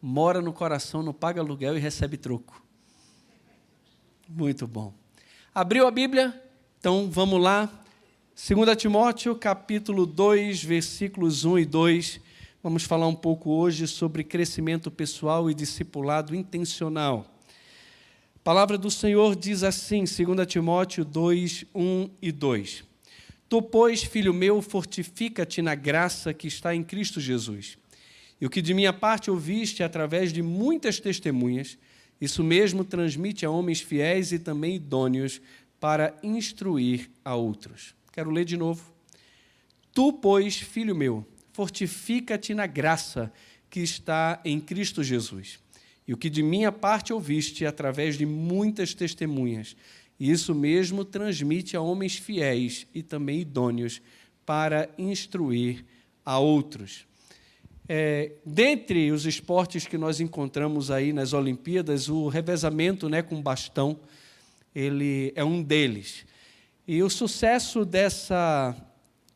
mora no coração, não paga aluguel e recebe troco. Muito bom. Abriu a Bíblia? Então, vamos lá. 2 Timóteo, capítulo 2, versículos 1 e 2. Vamos falar um pouco hoje sobre crescimento pessoal e discipulado intencional. A palavra do Senhor diz assim, 2 Timóteo 2, 1 e 2. Tu, pois, filho meu, fortifica-te na graça que está em Cristo Jesus. E o que de minha parte ouviste através de muitas testemunhas, isso mesmo transmite a homens fiéis e também idôneos para instruir a outros. Quero ler de novo. Tu, pois, filho meu, fortifica-te na graça que está em Cristo Jesus. E o que de minha parte ouviste através de muitas testemunhas, isso mesmo transmite a homens fiéis e também idôneos para instruir a outros. Dentre os esportes que nós encontramos aí nas Olimpíadas, o revezamento, com bastão, ele é um deles. E o sucesso dessa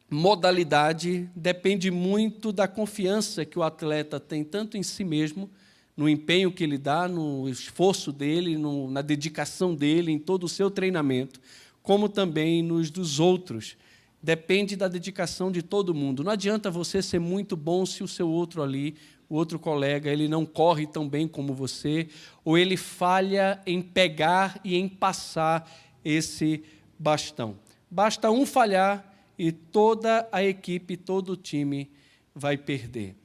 modalidade depende muito da confiança que o atleta tem, tanto em si mesmo, no empenho que ele dá, no esforço dele, na dedicação dele, em todo o seu treinamento, como também nos dos outros. Depende da dedicação de todo mundo. Não adianta você ser muito bom se o seu outro ali, o outro colega, ele não corre tão bem como você, ou ele falha em pegar e em passar esse bastão. Basta um falhar e toda a equipe, todo o time vai perder.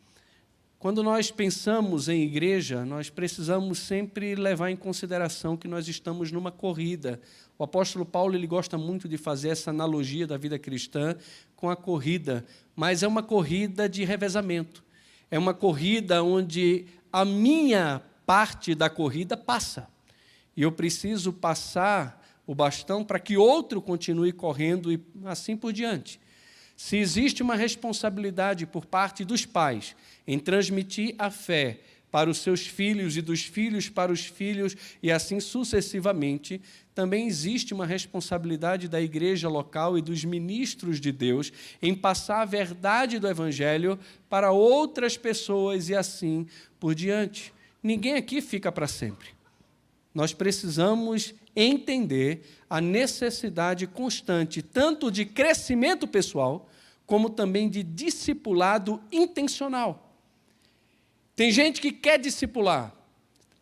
Quando nós pensamos em igreja, nós precisamos sempre levar em consideração que nós estamos numa corrida. O apóstolo Paulo ele gosta muito de fazer essa analogia da vida cristã com a corrida, mas é uma corrida de revezamento. É uma corrida onde a minha parte da corrida passa. E eu preciso passar o bastão para que outro continue correndo e assim por diante. Se existe uma responsabilidade por parte dos pais em transmitir a fé para os seus filhos e dos filhos para os filhos e assim sucessivamente, também existe uma responsabilidade da igreja local e dos ministros de Deus em passar a verdade do Evangelho para outras pessoas e assim por diante. Ninguém aqui fica para sempre. Nós precisamos entender a necessidade constante, tanto de crescimento pessoal, como também de discipulado intencional. Tem gente que quer discipular,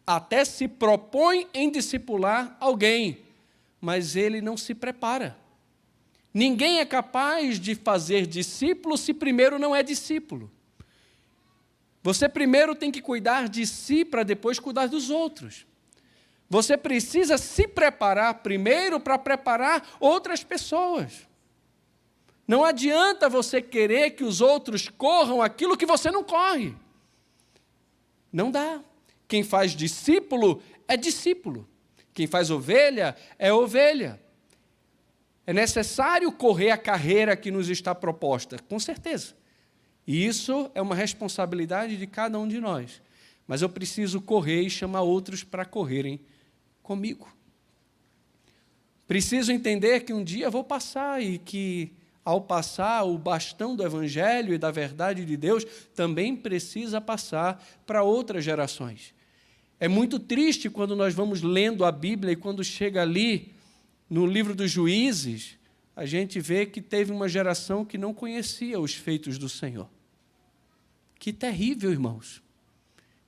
até se propõe em discipular alguém, mas ele não se prepara. Ninguém é capaz de fazer discípulo se primeiro não é discípulo. Você primeiro tem que cuidar de si para depois cuidar dos outros. Você precisa se preparar primeiro para preparar outras pessoas. Não adianta você querer que os outros corram aquilo que você não corre. Não dá. Quem faz discípulo é discípulo. Quem faz ovelha é ovelha. É necessário correr a carreira que nos está proposta, com certeza. E isso é uma responsabilidade de cada um de nós. Mas eu preciso correr e chamar outros para correrem comigo. Preciso entender que um dia vou passar e que, ao passar, o bastão do Evangelho e da verdade de Deus também precisa passar para outras gerações. É muito triste quando nós vamos lendo a Bíblia e quando chega ali, no livro dos Juízes, a gente vê que teve uma geração que não conhecia os feitos do Senhor. Que terrível, irmãos.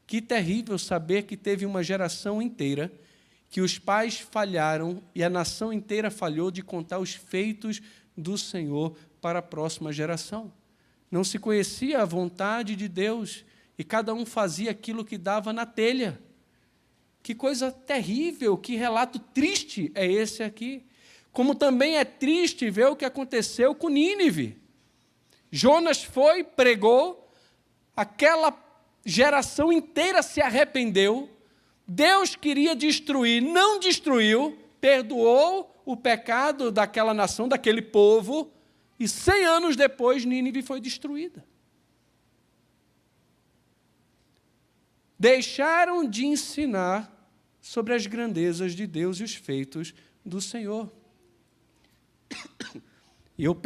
Que terrível saber que teve uma geração inteira que os pais falharam e a nação inteira falhou de contar os feitos do Senhor para a próxima geração. Não se conhecia a vontade de Deus e cada um fazia aquilo que dava na telha. Que coisa terrível, que relato triste é esse aqui. Como também é triste ver o que aconteceu com Nínive. Jonas foi, pregou, aquela geração inteira se arrependeu, Deus queria destruir, não destruiu, perdoou o pecado daquela nação, daquele povo, e 100 anos depois Nínive foi destruída. Deixaram de ensinar sobre as grandezas de Deus e os feitos do Senhor. E eu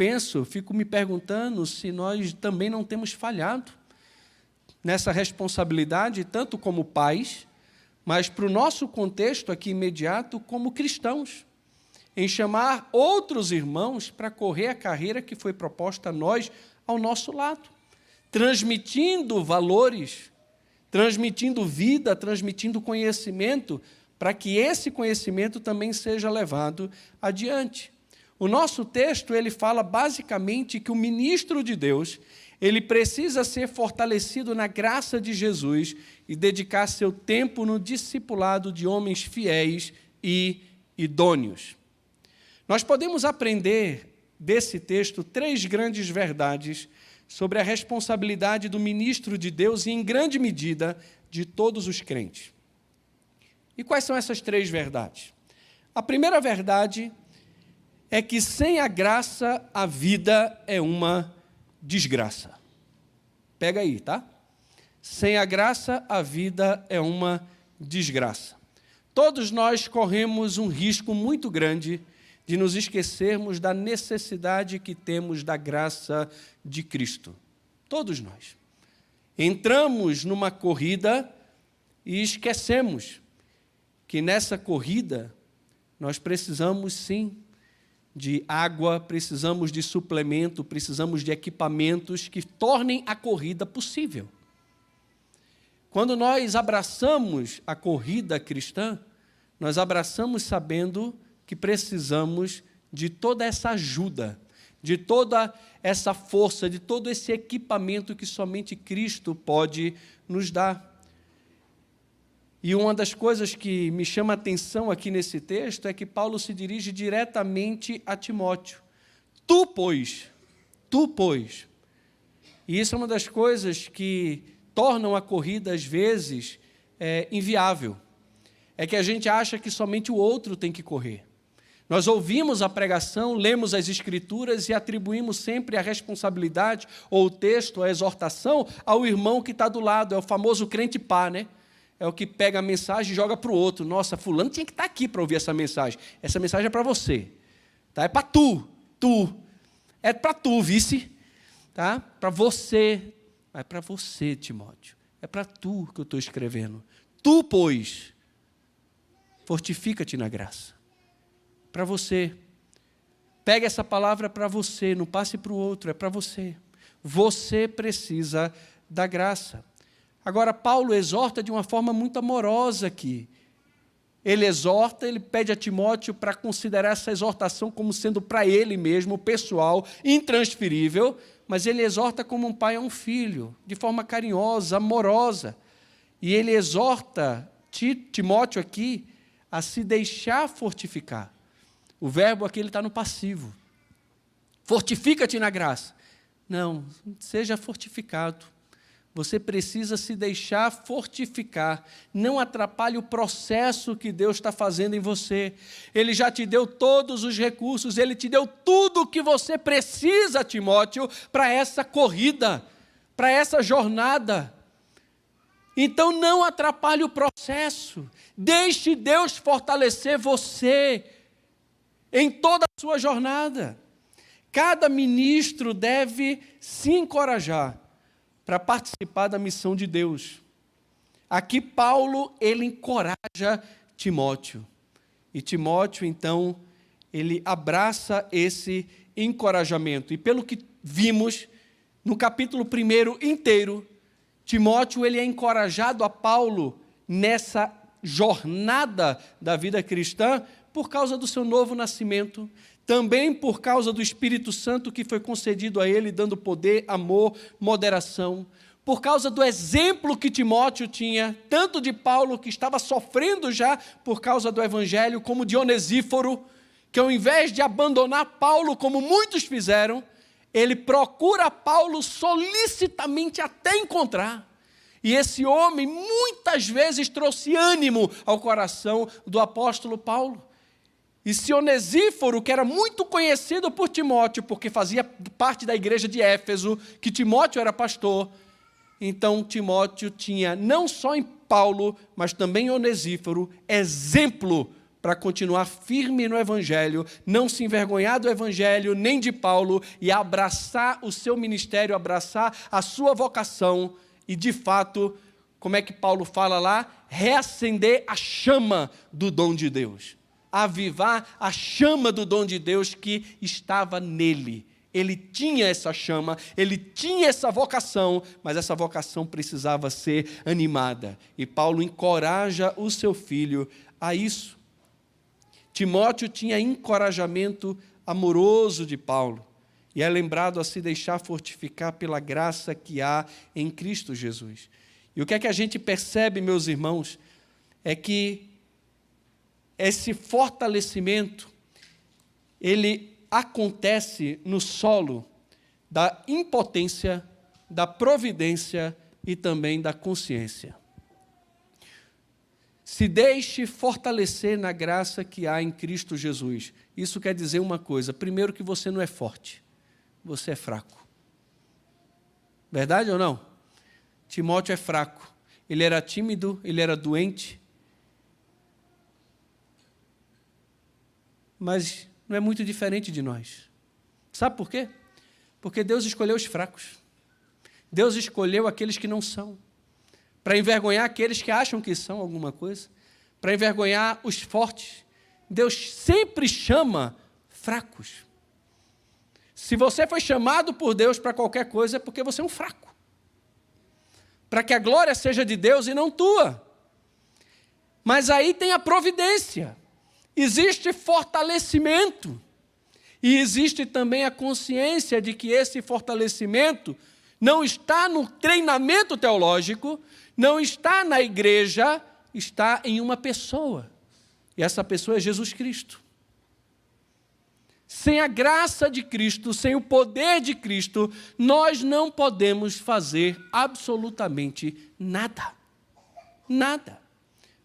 fico me perguntando se nós também não temos falhado. nessa responsabilidade, tanto como pais, mas para o nosso contexto aqui imediato, como cristãos, em chamar outros irmãos para correr a carreira que foi proposta a nós, ao nosso lado, transmitindo valores, transmitindo vida, transmitindo conhecimento, para que esse conhecimento também seja levado adiante. O nosso texto, ele fala basicamente que o ministro de Deus, ele precisa ser fortalecido na graça de Jesus e dedicar seu tempo no discipulado de homens fiéis e idôneos. Nós podemos aprender desse texto 3 grandes verdades sobre a responsabilidade do ministro de Deus e, em grande medida, de todos os crentes. E quais são essas 3 verdades? A primeira verdade é que sem a graça a vida é uma desgraça. Pega aí, tá? Sem a graça a vida é uma desgraça. Todos nós corremos um risco muito grande de nos esquecermos da necessidade que temos da graça de Cristo. Todos nós. Entramos numa corrida e esquecemos que nessa corrida nós precisamos sim de água, precisamos de suplemento, precisamos de equipamentos que tornem a corrida possível. Quando nós abraçamos a corrida cristã, nós abraçamos sabendo que precisamos de toda essa ajuda, de toda essa força, de todo esse equipamento que somente Cristo pode nos dar. E uma das coisas que me chama a atenção aqui nesse texto é que Paulo se dirige diretamente a Timóteo. Tu, pois. E isso é uma das coisas que tornam a corrida, às vezes, inviável. É que a gente acha que somente o outro tem que correr. Nós ouvimos a pregação, lemos as Escrituras e atribuímos sempre a responsabilidade, ou o texto, a exortação, ao irmão que está do lado. É o famoso crente pá, né? É o que pega a mensagem e joga para o outro. Nossa, fulano tinha que estar aqui para ouvir essa mensagem. Essa mensagem é para você. Tá? É para tu. É para tu, vice. Tá? Para você. É para você, Timóteo. É para tu que eu estou escrevendo. Tu, pois, fortifica-te na graça. Para você. Pega essa palavra para você, não passe para o outro, é para você. Você precisa da graça. Agora, Paulo exorta de uma forma muito amorosa aqui. Ele exorta, ele pede a Timóteo para considerar essa exortação como sendo para ele mesmo, pessoal, intransferível, mas ele exorta como um pai a um filho, de forma carinhosa, amorosa. E ele exorta Timóteo aqui a se deixar fortificar. O verbo aqui está no passivo. Fortifica-te na graça. Não, seja fortificado. Você precisa se deixar fortificar. Não atrapalhe o processo que Deus está fazendo em você. Ele já te deu todos os recursos, Ele te deu tudo o que você precisa, Timóteo, para essa corrida, para essa jornada. Então não atrapalhe o processo. Deixe Deus fortalecer você em toda a sua jornada. Cada ministro deve se encorajar para participar da missão de Deus. Aqui Paulo, ele encoraja Timóteo. E Timóteo, então, ele abraça esse encorajamento. E pelo que vimos, no capítulo 1 inteiro, Timóteo, ele é encorajado a Paulo nessa jornada da vida cristã por causa do seu novo nascimento, também por causa do Espírito Santo que foi concedido a ele, dando poder, amor, moderação, por causa do exemplo que Timóteo tinha, tanto de Paulo, que estava sofrendo já por causa do Evangelho, como de Onesíforo, que ao invés de abandonar Paulo, como muitos fizeram, ele procura Paulo solicitamente até encontrar. E esse homem muitas vezes trouxe ânimo ao coração do apóstolo Paulo. E se Onesíforo, que era muito conhecido por Timóteo, porque fazia parte da igreja de Éfeso, que Timóteo era pastor, então Timóteo tinha não só em Paulo, mas também em Onesíforo, exemplo para continuar firme no Evangelho, não se envergonhar do Evangelho, nem de Paulo, e abraçar o seu ministério, abraçar a sua vocação e, de fato, como é que Paulo fala lá? Reacender a chama do dom de Deus. Avivar a chama do dom de Deus que estava nele. Ele tinha essa chama, ele tinha essa vocação, mas essa vocação precisava ser animada. E Paulo encoraja o seu filho a isso. Timóteo tinha encorajamento amoroso de Paulo e é lembrado a se deixar fortificar pela graça que há em Cristo Jesus. E o que é que a gente percebe, meus irmãos, é que esse fortalecimento, ele acontece no solo da impotência, da providência e também da consciência. Se deixe fortalecer na graça que há em Cristo Jesus. Isso quer dizer uma coisa: primeiro, que você não é forte, você é fraco. Verdade ou não? Timóteo é fraco. Ele era tímido, ele era doente. Mas não é muito diferente de nós. Sabe por quê? Porque Deus escolheu os fracos. Deus escolheu aqueles que não são, para envergonhar aqueles que acham que são alguma coisa, para envergonhar os fortes. Deus sempre chama fracos. Se você foi chamado por Deus para qualquer coisa, é porque você é um fraco. Para que a glória seja de Deus e não tua. Mas aí tem a providência. Existe fortalecimento. E existe também a consciência de que esse fortalecimento não está no treinamento teológico, não está na igreja, está em uma pessoa. E essa pessoa é Jesus Cristo. Sem a graça de Cristo, sem o poder de Cristo, nós não podemos fazer absolutamente nada. Nada.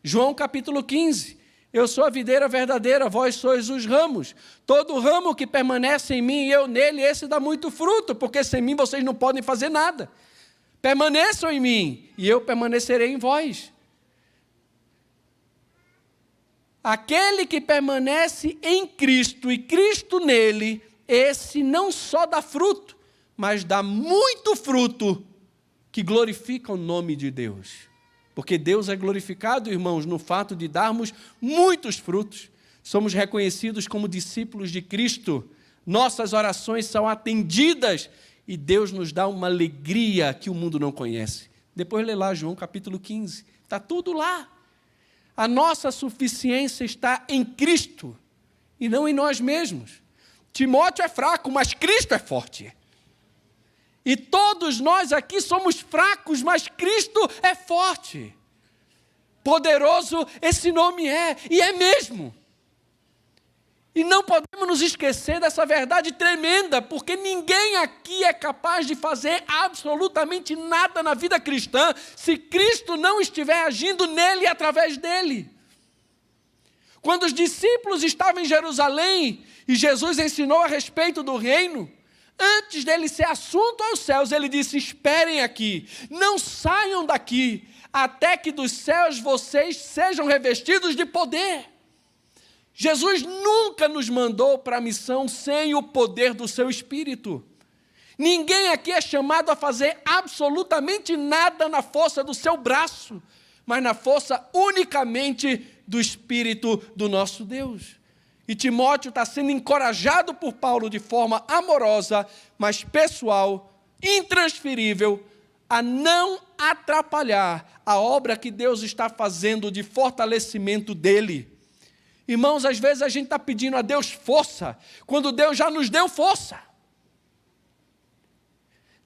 João capítulo 15. Eu sou a videira verdadeira, vós sois os ramos. Todo ramo que permanece em mim e eu nele, esse dá muito fruto, porque sem mim vocês não podem fazer nada. Permaneçam em mim e eu permanecerei em vós. Aquele que permanece em Cristo e Cristo nele, esse não só dá fruto, mas dá muito fruto que glorifica o nome de Deus. Porque Deus é glorificado, irmãos, no fato de darmos muitos frutos. Somos reconhecidos como discípulos de Cristo. Nossas orações são atendidas e Deus nos dá uma alegria que o mundo não conhece. Depois lê lá João capítulo 15. Está tudo lá. A nossa suficiência está em Cristo e não em nós mesmos. Timóteo é fraco, mas Cristo é forte. E todos nós aqui somos fracos, mas Cristo é forte. Poderoso esse nome é, e é mesmo. E não podemos nos esquecer dessa verdade tremenda, porque ninguém aqui é capaz de fazer absolutamente nada na vida cristã se Cristo não estiver agindo nele e através dele. Quando os discípulos estavam em Jerusalém e Jesus ensinou a respeito do reino, antes dele ser assunto aos céus, ele disse: esperem aqui, não saiam daqui, até que dos céus vocês sejam revestidos de poder. Jesus nunca nos mandou para a missão sem o poder do seu Espírito. Ninguém aqui é chamado a fazer absolutamente nada na força do seu braço, mas na força unicamente do Espírito do nosso Deus. E Timóteo está sendo encorajado por Paulo de forma amorosa, mas pessoal, intransferível, a não atrapalhar a obra que Deus está fazendo de fortalecimento dele. Irmãos, às vezes a gente está pedindo a Deus força, quando Deus já nos deu força.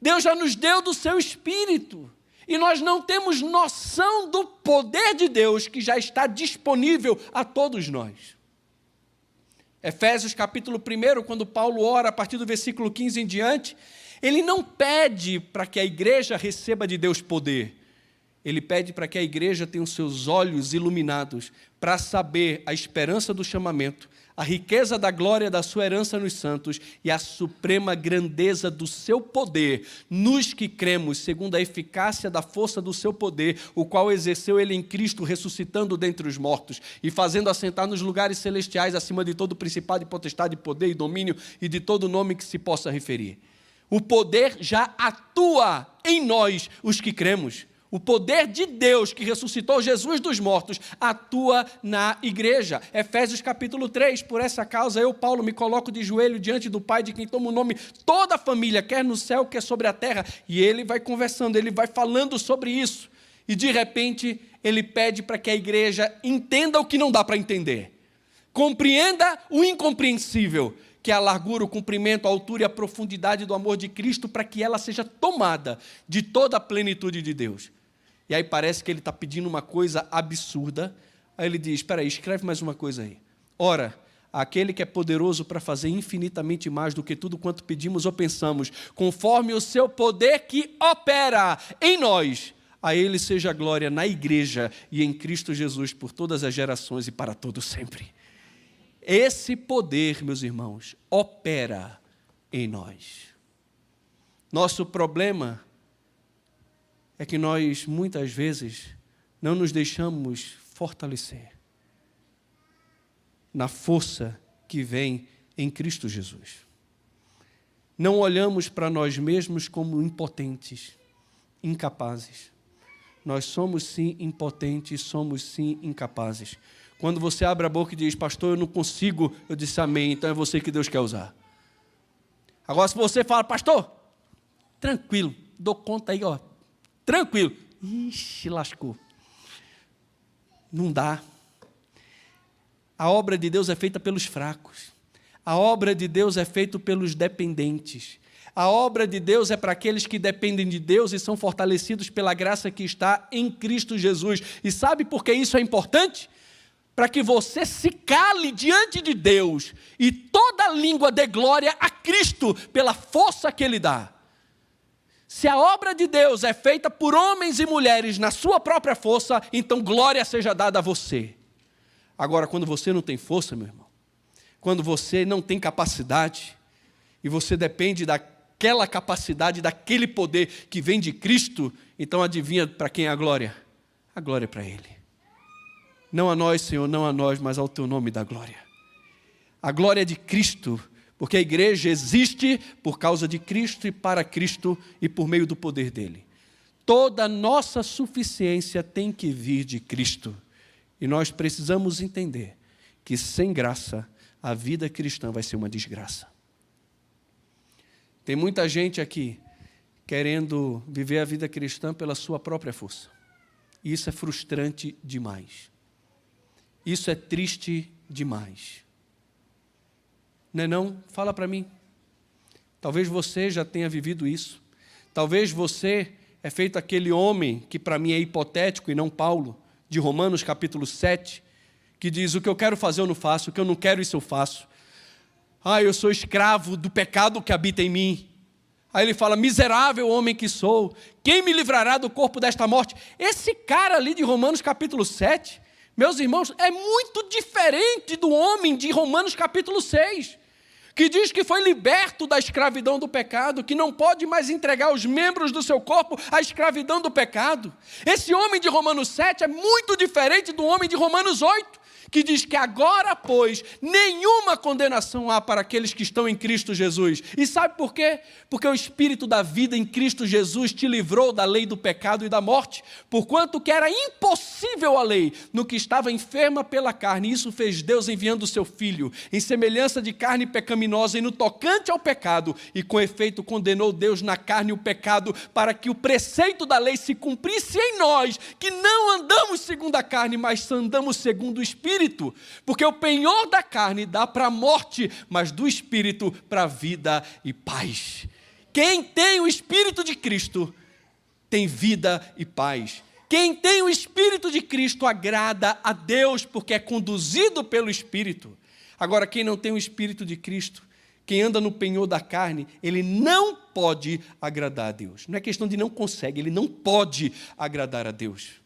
Deus já nos deu do seu Espírito. E nós não temos noção do poder de Deus que já está disponível a todos nós. Efésios capítulo 1, quando Paulo ora a partir do versículo 15 em diante, ele não pede para que a igreja receba de Deus poder. Ele pede para que a igreja tenha os seus olhos iluminados para saber a esperança do chamamento, a riqueza da glória da sua herança nos santos e a suprema grandeza do seu poder nos que cremos, segundo a eficácia da força do seu poder, o qual exerceu ele em Cristo, ressuscitando dentre os mortos e fazendo assentar nos lugares celestiais acima de todo principado e potestade, poder e domínio e de todo nome que se possa referir. O poder já atua em nós, os que cremos. O poder de Deus que ressuscitou Jesus dos mortos atua na igreja. Efésios capítulo 3, por essa causa eu, Paulo, me coloco de joelho diante do Pai, de quem toma o nome toda a família, quer no céu, quer sobre a terra. E ele vai conversando, ele vai falando sobre isso. E de repente ele pede para que a igreja entenda o que não dá para entender. Compreenda o incompreensível, que é a largura, o comprimento, a altura e a profundidade do amor de Cristo, para que ela seja tomada de toda a plenitude de Deus. E aí parece que ele está pedindo uma coisa absurda. Aí ele diz, espera aí, escreve mais uma coisa aí. Ora, aquele que é poderoso para fazer infinitamente mais do que tudo quanto pedimos ou pensamos, conforme o seu poder que opera em nós, a ele seja a glória na igreja e em Cristo Jesus por todas as gerações e para todo sempre. Esse poder, meus irmãos, opera em nós. Nosso problema é que nós, muitas vezes, não nos deixamos fortalecer na força que vem em Cristo Jesus. Não olhamos para nós mesmos como impotentes, incapazes. Nós somos sim impotentes, somos sim incapazes. Quando você abre a boca e diz, pastor, eu não consigo, eu disse amém, então é você que Deus quer usar. Agora, se você fala, pastor, tranquilo, dou conta aí, ó, tranquilo. Ixi, lascou. Não dá. A obra de Deus é feita pelos fracos. A obra de Deus é feita pelos dependentes. A obra de Deus é para aqueles que dependem de Deus e são fortalecidos pela graça que está em Cristo Jesus. E sabe por que isso é importante? Para que você se cale diante de Deus e toda língua dê glória a Cristo pela força que Ele dá. Se a obra de Deus é feita por homens e mulheres na sua própria força, então glória seja dada a você. Agora, quando você não tem força, meu irmão, quando você não tem capacidade, e você depende daquela capacidade, daquele poder que vem de Cristo, então adivinha para quem é a glória? A glória é para Ele. Não a nós, Senhor, não a nós, mas ao Teu nome da glória. A glória é de Cristo, porque a igreja existe por causa de Cristo e para Cristo e por meio do poder dEle. Toda nossa suficiência tem que vir de Cristo. E nós precisamos entender que sem graça, a vida cristã vai ser uma desgraça. Tem muita gente aqui querendo viver a vida cristã pela sua própria força. E isso é frustrante demais. Isso é triste demais. Não é não? Fala para mim. Talvez você já tenha vivido isso. Talvez você é feito aquele homem, que para mim é hipotético e não Paulo, de Romanos capítulo 7, que diz, o que eu quero fazer eu não faço, o que eu não quero isso eu faço. Eu sou escravo do pecado que habita em mim. Aí ele fala, miserável homem que sou, quem me livrará do corpo desta morte? Esse cara ali de Romanos capítulo 7, meus irmãos, é muito diferente do homem de Romanos capítulo 6, que diz que foi liberto da escravidão do pecado, que não pode mais entregar os membros do seu corpo à escravidão do pecado. Esse homem de Romanos 7 é muito diferente do homem de Romanos 8, que diz que agora, pois, nenhuma condenação há para aqueles que estão em Cristo Jesus. E sabe por quê? Porque o Espírito da vida em Cristo Jesus te livrou da lei do pecado e da morte, porquanto que era impossível a lei no que estava enferma pela carne. Isso fez Deus enviando o seu Filho, em semelhança de carne pecaminosa e no tocante ao pecado, e com efeito condenou Deus na carne o pecado, para que o preceito da lei se cumprisse em nós, que não andamos segundo a carne, mas andamos segundo o Espírito. Porque o penhor da carne dá para a morte, mas do Espírito para a vida e paz. Quem tem o Espírito de Cristo tem vida e paz. Quem tem o Espírito de Cristo agrada a Deus, porque é conduzido pelo Espírito. Agora, quem não tem o Espírito de Cristo, quem anda no penhor da carne, ele não pode agradar a Deus. Não é questão de não consegue, ele não pode agradar a Deus.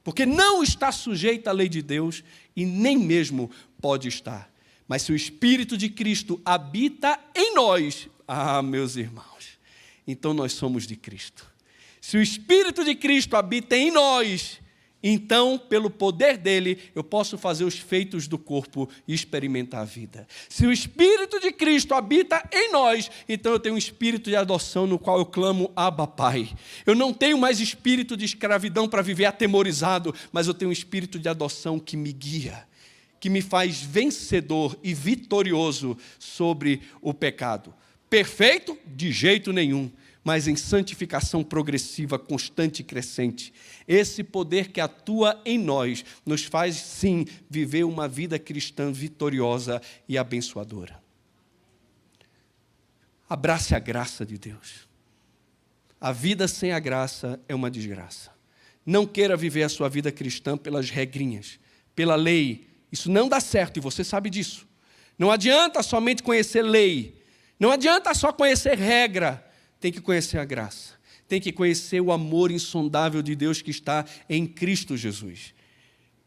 Porque não está sujeito à lei de Deus e nem mesmo pode estar. Mas se o Espírito de Cristo habita em nós, meus irmãos, então nós somos de Cristo. Se o Espírito de Cristo habita em nós, Então, pelo poder dele, eu posso fazer os feitos do corpo e experimentar a vida. Se o Espírito de Cristo habita em nós, então eu tenho um espírito de adoção no qual eu clamo, Abba, Pai. Eu não tenho mais espírito de escravidão para viver atemorizado, mas eu tenho um espírito de adoção que me guia, que me faz vencedor e vitorioso sobre o pecado. Perfeito? De jeito nenhum. Mas em santificação progressiva, constante e crescente. Esse poder que atua em nós nos faz, sim, viver uma vida cristã vitoriosa e abençoadora. Abrace a graça de Deus. A vida sem a graça é uma desgraça. Não queira viver a sua vida cristã pelas regrinhas, pela lei. Isso não dá certo e você sabe disso. Não adianta somente conhecer lei. Não adianta só conhecer regra. Tem que conhecer a graça, tem que conhecer o amor insondável de Deus que está em Cristo Jesus.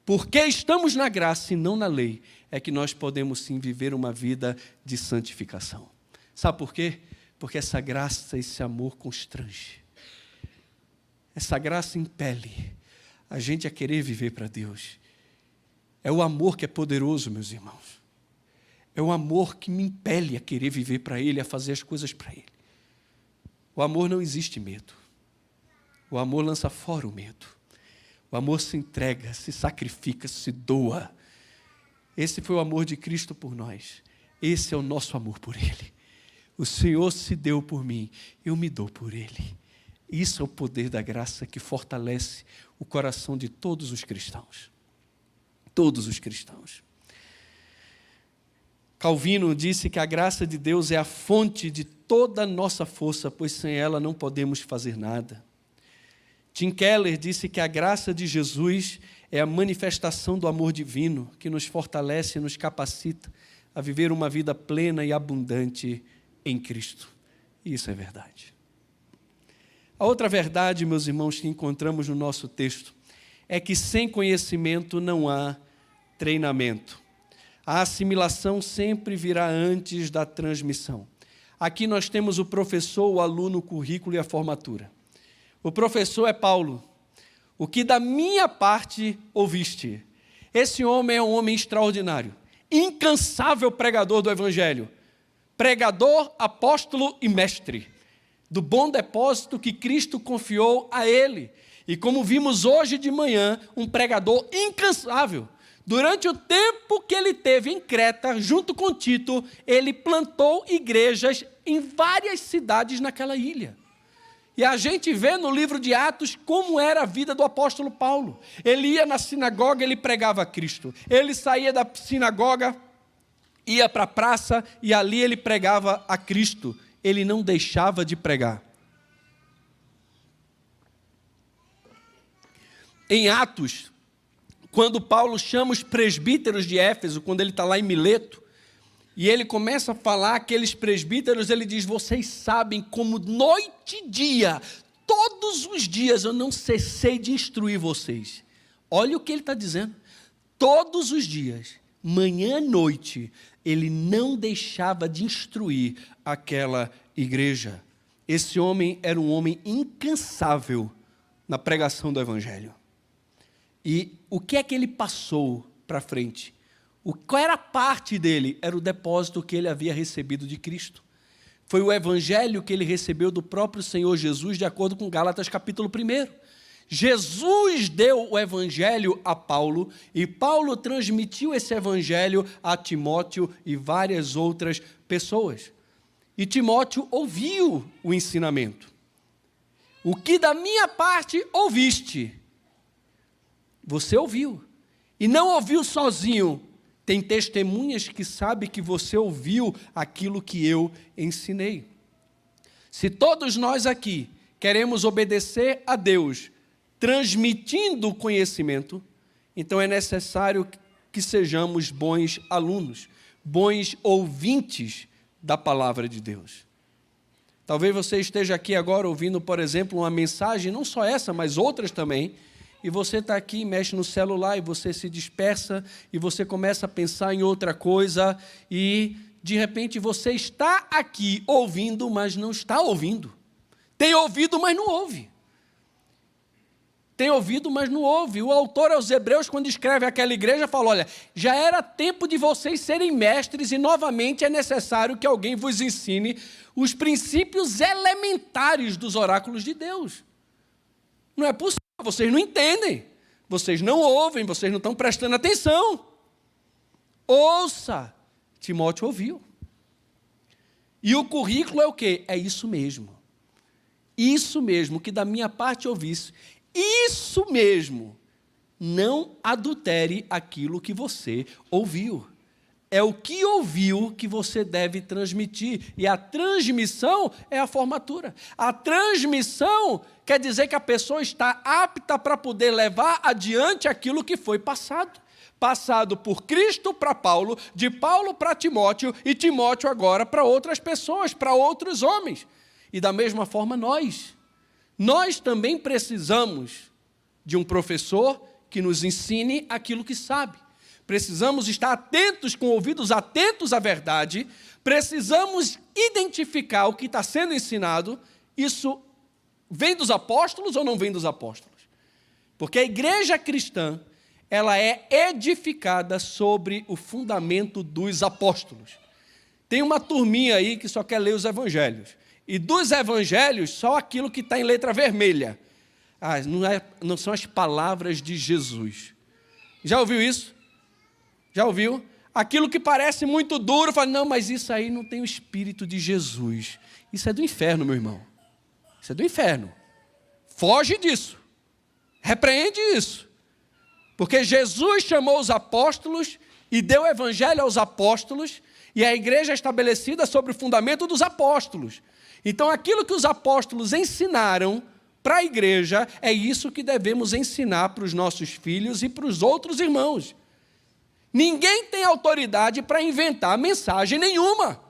Porque estamos na graça e não na lei, é que nós podemos sim viver uma vida de santificação. Sabe por quê? Porque essa graça, esse amor constrange. Essa graça impele a gente a querer viver para Deus. É o amor que é poderoso, meus irmãos. É o amor que me impele a querer viver para Ele, a fazer as coisas para Ele. O amor não existe medo. O amor lança fora o medo. O amor se entrega, se sacrifica, se doa. Esse foi o amor de Cristo por nós. Esse é o nosso amor por Ele. O Senhor se deu por mim, eu me dou por Ele. Isso é o poder da graça que fortalece o coração de todos os cristãos. Todos os cristãos. Calvino disse que a graça de Deus é a fonte de toda a nossa força, pois sem ela não podemos fazer nada. Tim Keller disse que a graça de Jesus é a manifestação do amor divino, que nos fortalece e nos capacita a viver uma vida plena e abundante em Cristo. E isso é verdade. A outra verdade, meus irmãos, que encontramos no nosso texto, é que sem conhecimento não há treinamento. A assimilação sempre virá antes da transmissão. Aqui nós temos o professor, o aluno, o currículo e a formatura. O professor é Paulo. O que da minha parte ouviste? Esse homem é um homem extraordinário, incansável pregador do Evangelho. Pregador, apóstolo e mestre, do bom depósito que Cristo confiou a ele. E como vimos hoje de manhã, um pregador incansável. Durante o tempo que ele teve em Creta, junto com Tito, ele plantou igrejas em várias cidades naquela ilha. E a gente vê no livro de Atos como era a vida do apóstolo Paulo. Ele ia na sinagoga, ele pregava a Cristo. Ele saía da sinagoga, ia para a praça e ali ele pregava a Cristo. Ele não deixava de pregar. Em Atos, quando Paulo chama os presbíteros de Éfeso, quando ele está lá em Mileto, e ele começa a falar aqueles presbíteros, ele diz, vocês sabem como noite e dia, todos os dias eu não cessei de instruir vocês. Olha o que ele está dizendo. Todos os dias, manhã e noite, ele não deixava de instruir aquela igreja. Esse homem era um homem incansável na pregação do Evangelho. E o que é que ele passou para frente? Qual era a parte dele? Era o depósito que ele havia recebido de Cristo. Foi o Evangelho que ele recebeu do próprio Senhor Jesus, de acordo com Gálatas capítulo 1. Jesus deu o Evangelho a Paulo, e Paulo transmitiu esse Evangelho a Timóteo e várias outras pessoas. E Timóteo ouviu o ensinamento. O que da minha parte ouviste? Você ouviu. E não ouviu sozinho. Tem testemunhas que sabem que você ouviu aquilo que eu ensinei. Se todos nós aqui queremos obedecer a Deus, transmitindo o conhecimento, então é necessário que sejamos bons alunos, bons ouvintes da palavra de Deus. Talvez você esteja aqui agora ouvindo, por exemplo, uma mensagem, não só essa, mas outras também, e você está aqui, mexe no celular e você se dispersa e você começa a pensar em outra coisa e, de repente, você está aqui ouvindo, mas não está ouvindo. Tem ouvido, mas não ouve. Tem ouvido, mas não ouve. O autor aos Hebreus, quando escreve aquela igreja, fala, olha, já era tempo de vocês serem mestres e novamente é necessário que alguém vos ensine os princípios elementares dos oráculos de Deus. Não é possível, vocês não entendem, vocês não ouvem, vocês não estão prestando atenção. Ouça. Timóteo ouviu. E o currículo é o quê? É isso mesmo. Isso mesmo, que da minha parte ouvisse. Isso mesmo. Não adultere aquilo que você ouviu. É o que ouviu que você deve transmitir. E a transmissão é a formatura. A transmissão quer dizer que a pessoa está apta para poder levar adiante aquilo que foi passado. Passado por Cristo para Paulo, de Paulo para Timóteo, e Timóteo agora para outras pessoas, para outros homens. E da mesma forma nós também precisamos de um professor que nos ensine aquilo que sabe. Precisamos estar atentos, com ouvidos atentos à verdade, precisamos identificar o que está sendo ensinado. Isso vem dos apóstolos ou não vem dos apóstolos? Porque a igreja cristã, ela é edificada sobre o fundamento dos apóstolos. Tem uma turminha aí que só quer ler os evangelhos. E dos evangelhos, só aquilo que está em letra vermelha. Não são as palavras de Jesus. Já ouviu isso? Já ouviu? Aquilo que parece muito duro, fala, não, mas isso aí não tem o Espírito de Jesus. Isso é do inferno, meu irmão. Isso é do inferno. Foge disso. Repreende isso. Porque Jesus chamou os apóstolos e deu o evangelho aos apóstolos, e a igreja é estabelecida sobre o fundamento dos apóstolos. Então, aquilo que os apóstolos ensinaram para a igreja, é isso que devemos ensinar para os nossos filhos e para os outros irmãos. Ninguém tem autoridade para inventar mensagem nenhuma.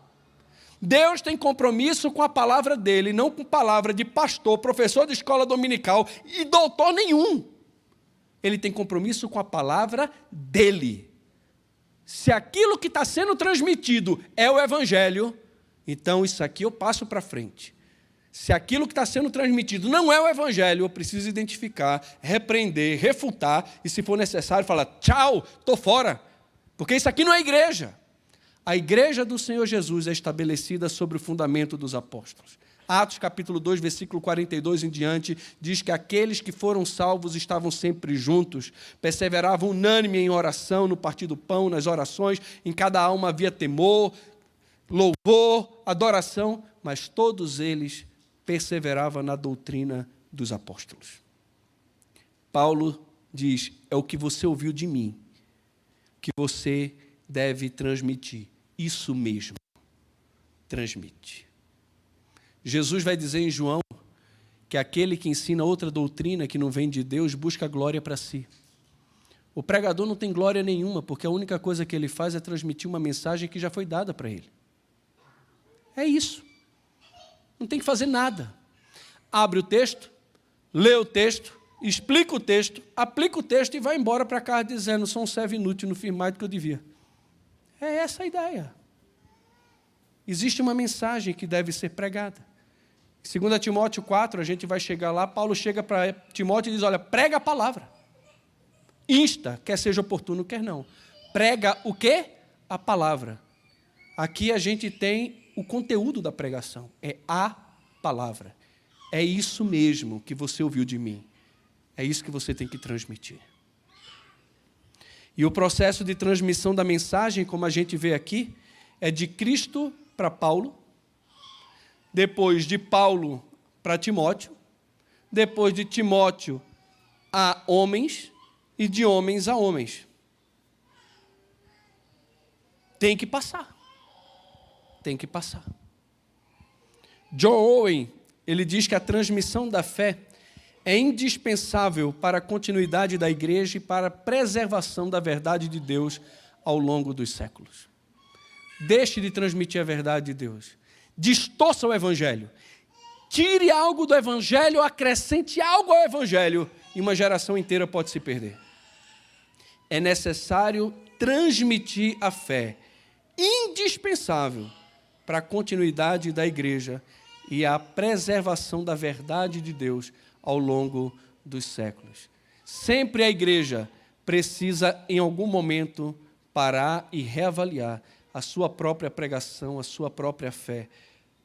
Deus tem compromisso com a palavra dele, não com palavra de pastor, professor de escola dominical e doutor nenhum. Ele tem compromisso com a palavra dele. Se aquilo que está sendo transmitido é o evangelho, então isso aqui eu passo para frente. Se aquilo que está sendo transmitido não é o evangelho, eu preciso identificar, repreender, refutar, e se for necessário, falar, tchau, estou fora. Porque isso aqui não é igreja. A igreja do Senhor Jesus é estabelecida sobre o fundamento dos apóstolos. Atos capítulo 2, versículo 42 em diante, diz que aqueles que foram salvos estavam sempre juntos, perseveravam unânime em oração, no partir do pão, nas orações, em cada alma havia temor, louvor, adoração, mas todos eles perseveravam na doutrina dos apóstolos. Paulo diz, é o que você ouviu de mim, que você deve transmitir. Isso mesmo, transmite. Jesus vai dizer em João que aquele que ensina outra doutrina que não vem de Deus busca glória para si. O pregador não tem glória nenhuma, porque a única coisa que ele faz é transmitir uma mensagem que já foi dada para ele. É isso. Não tem que fazer nada. Abre o texto, lê o texto, explica o texto, aplica o texto e vai embora para casa dizendo, sou um servo inútil, não fiz mais do que eu devia. É essa a ideia. Existe uma mensagem que deve ser pregada. 2 Timóteo 4, a gente vai chegar lá, Paulo chega para Timóteo e diz, olha, prega a palavra. Insta, quer seja oportuno, quer não. Prega o quê? A palavra. Aqui a gente tem o conteúdo da pregação, é a palavra. É isso mesmo que você ouviu de mim. É isso que você tem que transmitir. E o processo de transmissão da mensagem, como a gente vê aqui, é de Cristo para Paulo, depois de Paulo para Timóteo, depois de Timóteo a homens e de homens a homens. Tem que passar. Tem que passar. John Owen, ele diz que a transmissão da fé é indispensável para a continuidade da igreja e para a preservação da verdade de Deus ao longo dos séculos. Deixe de transmitir a verdade de Deus. Distorça o evangelho. Tire algo do evangelho, acrescente algo ao evangelho e uma geração inteira pode se perder. É necessário transmitir a fé, indispensável para a continuidade da igreja e a preservação da verdade de Deus ao longo dos séculos. Sempre a igreja precisa, em algum momento, parar e reavaliar a sua própria pregação, a sua própria fé,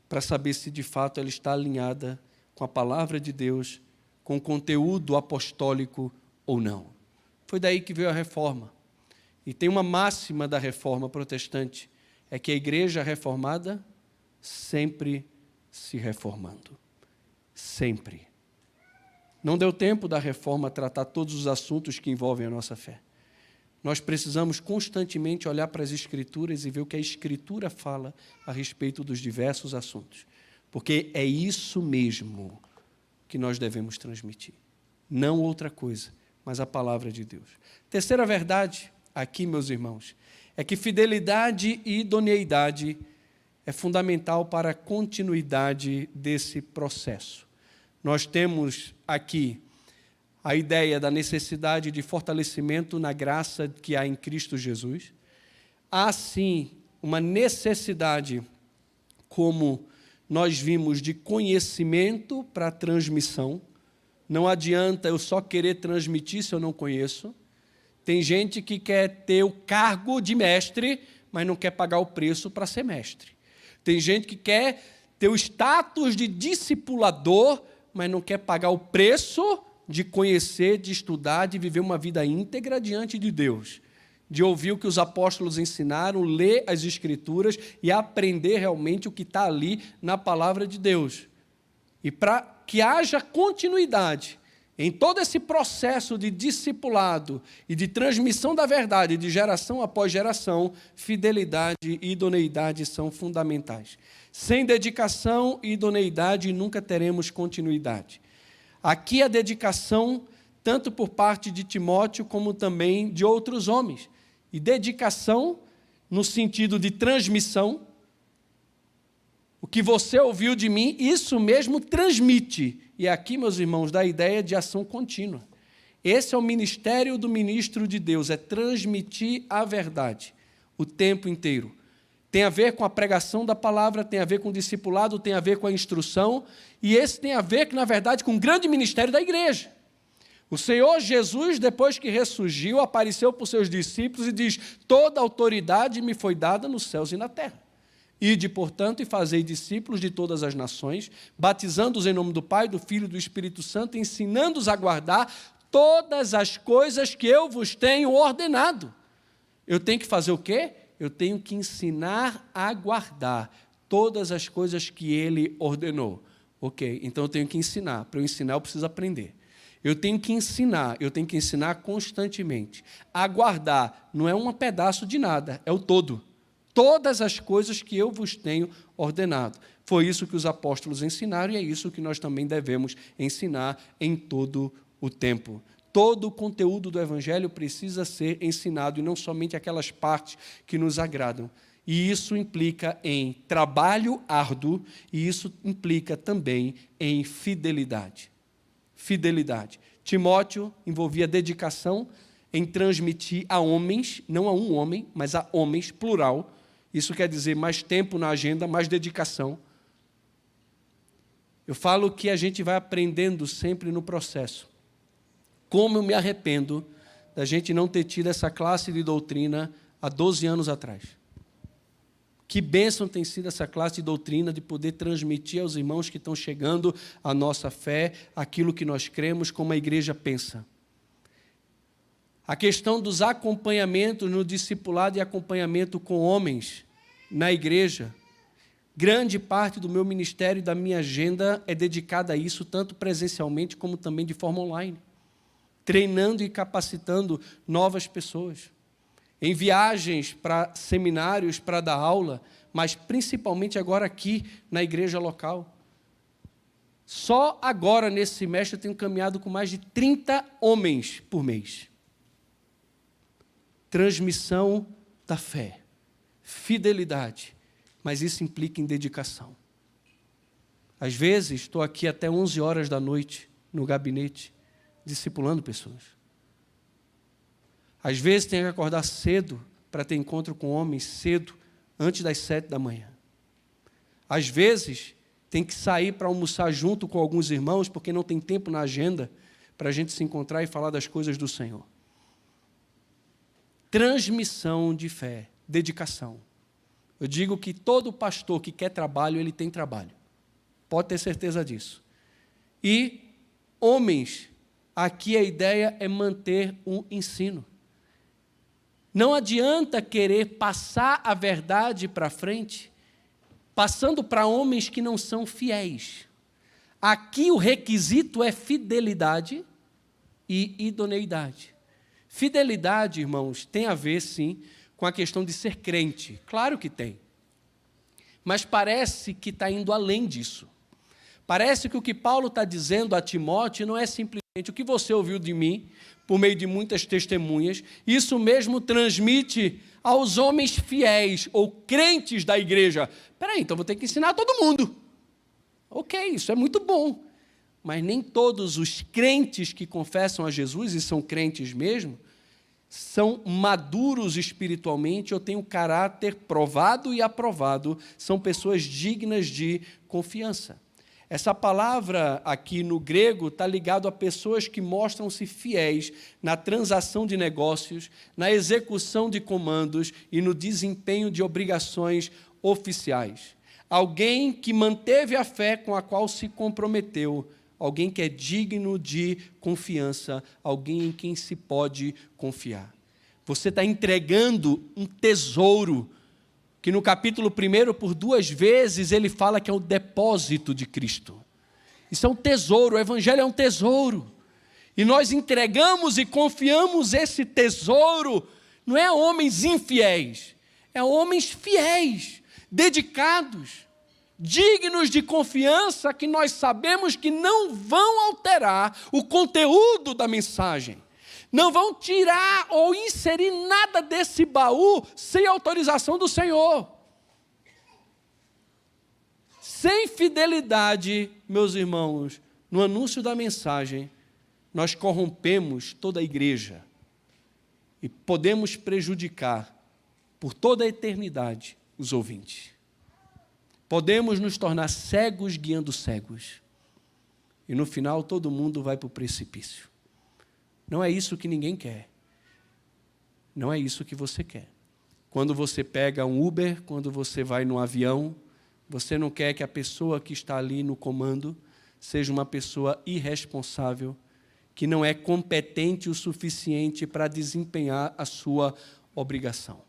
para saber se de fato ela está alinhada com a palavra de Deus, com o conteúdo apostólico ou não. Foi daí que veio a reforma. E tem uma máxima da reforma protestante, é que a igreja reformada sempre se reformando. Sempre. Não deu tempo da reforma tratar todos os assuntos que envolvem a nossa fé. Nós precisamos constantemente olhar para as Escrituras e ver o que a Escritura fala a respeito dos diversos assuntos. Porque é isso mesmo que nós devemos transmitir. Não outra coisa, mas a palavra de Deus. Terceira verdade, aqui, meus irmãos, é que fidelidade e idoneidade é fundamental para a continuidade desse processo. Nós temos aqui a ideia da necessidade de fortalecimento na graça que há em Cristo Jesus. Há, sim, uma necessidade, como nós vimos, de conhecimento para a transmissão. Não adianta eu só querer transmitir se eu não conheço. Tem gente que quer ter o cargo de mestre, mas não quer pagar o preço para ser mestre. Tem gente que quer ter o status de discipulador, mas não quer pagar o preço de conhecer, de estudar, de viver uma vida íntegra diante de Deus, de ouvir o que os apóstolos ensinaram, ler as Escrituras e aprender realmente o que está ali na palavra de Deus. E para que haja continuidade em todo esse processo de discipulado e de transmissão da verdade, de geração após geração, fidelidade e idoneidade são fundamentais. Sem dedicação e idoneidade, nunca teremos continuidade. Aqui a dedicação, tanto por parte de Timóteo, como também de outros homens. E dedicação, no sentido de transmissão. O que você ouviu de mim, isso mesmo transmite. E aqui, meus irmãos, dá a ideia de ação contínua. Esse é o ministério do ministro de Deus, é transmitir a verdade o tempo inteiro. Tem a ver com a pregação da palavra, tem a ver com o discipulado, tem a ver com a instrução, e esse tem a ver, na verdade, com o grande ministério da igreja. O Senhor Jesus, depois que ressurgiu, apareceu para os seus discípulos e diz: toda autoridade me foi dada nos céus e na terra. Ide, portanto, e fazei discípulos de todas as nações, batizando-os em nome do Pai, do Filho e do Espírito Santo, ensinando-os a guardar todas as coisas que eu vos tenho ordenado. Eu tenho que fazer o quê? Eu tenho que ensinar a guardar todas as coisas que Ele ordenou. Ok, então eu tenho que ensinar. Para eu ensinar, eu preciso aprender. Eu tenho que ensinar constantemente. A guardar não é um pedaço de nada, é o todo. Todas as coisas que eu vos tenho ordenado. Foi isso que os apóstolos ensinaram e é isso que nós também devemos ensinar em todo o tempo. Todo o conteúdo do Evangelho precisa ser ensinado e não somente aquelas partes que nos agradam. E isso implica em trabalho árduo e isso implica também em fidelidade. Fidelidade. Timóteo envolvia dedicação em transmitir a homens, não a um homem, mas a homens, plural. Isso quer dizer mais tempo na agenda, mais dedicação. Eu falo que a gente vai aprendendo sempre no processo. Como eu me arrependo da gente não ter tido essa classe de doutrina há 12 anos atrás. Que bênção tem sido essa classe de doutrina de poder transmitir aos irmãos que estão chegando a nossa fé, aquilo que nós cremos, como a igreja pensa. A questão dos acompanhamentos no discipulado e acompanhamento com homens na igreja. Grande parte do meu ministério e da minha agenda é dedicada a isso, tanto presencialmente como também de forma online. Treinando e capacitando novas pessoas. Em viagens para seminários, para dar aula, mas principalmente agora aqui na igreja local. Só agora, nesse semestre, eu tenho caminhado com mais de 30 homens por mês. Transmissão da fé, fidelidade, mas isso implica em dedicação. Às vezes, estou aqui até 11 horas da noite no gabinete, discipulando pessoas. Às vezes, tenho que acordar cedo para ter encontro com homens, cedo, antes das 7 da manhã. Às vezes, tem que sair para almoçar junto com alguns irmãos, porque não tem tempo na agenda para a gente se encontrar e falar das coisas do Senhor. Transmissão de fé, dedicação. Eu digo que todo pastor que quer trabalho, ele tem trabalho. Pode ter certeza disso. E, homens, aqui a ideia é manter um ensino. Não adianta querer passar a verdade para frente, passando para homens que não são fiéis. Aqui o requisito é fidelidade e idoneidade. Fidelidade, irmãos, tem a ver, sim, com a questão de ser crente. Claro que tem. Mas parece que está indo além disso. Parece que o que Paulo está dizendo a Timóteo não é simplesmente o que você ouviu de mim, por meio de muitas testemunhas, isso mesmo transmite aos homens fiéis ou crentes da igreja. Espera aí, então vou ter que ensinar a todo mundo. Ok, isso é muito bom. Mas nem todos os crentes que confessam a Jesus, e são crentes mesmo, são maduros espiritualmente ou têm um caráter provado e aprovado, são pessoas dignas de confiança. Essa palavra aqui no grego está ligado a pessoas que mostram-se fiéis na transação de negócios, na execução de comandos e no desempenho de obrigações oficiais. Alguém que manteve a fé com a qual se comprometeu, alguém que é digno de confiança, alguém em quem se pode confiar. Você está entregando um tesouro, que no capítulo 1, por 2 vezes, ele fala que é o depósito de Cristo. Isso é um tesouro, o Evangelho é um tesouro. E nós entregamos e confiamos esse tesouro, não é a homens infiéis, é a homens fiéis, dedicados, dignos de confiança, que nós sabemos que não vão alterar o conteúdo da mensagem. Não vão tirar ou inserir nada desse baú sem autorização do Senhor. Sem fidelidade, meus irmãos, no anúncio da mensagem, nós corrompemos toda a igreja e podemos prejudicar por toda a eternidade os ouvintes. Podemos nos tornar cegos guiando cegos. E no final todo mundo vai para o precipício. Não é isso que ninguém quer. Não é isso que você quer. Quando você pega um Uber, quando você vai no avião, você não quer que a pessoa que está ali no comando seja uma pessoa irresponsável, que não é competente o suficiente para desempenhar a sua obrigação.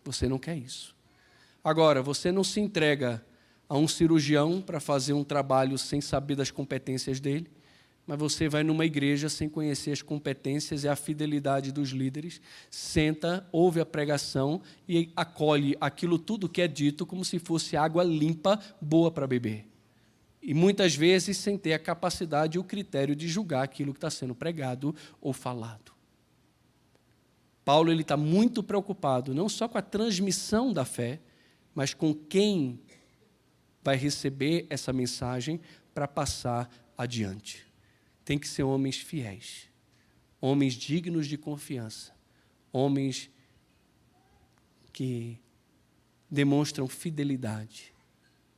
Você não quer isso. Agora, você não se entrega a um cirurgião para fazer um trabalho sem saber das competências dele, mas você vai numa igreja sem conhecer as competências e a fidelidade dos líderes, senta, ouve a pregação e acolhe aquilo tudo que é dito como se fosse água limpa, boa para beber. E muitas vezes sem ter a capacidade e o critério de julgar aquilo que está sendo pregado ou falado. Paulo está muito preocupado, não só com a transmissão da fé, mas com quem vai receber essa mensagem para passar adiante. Tem que ser homens fiéis, homens dignos de confiança, homens que demonstram fidelidade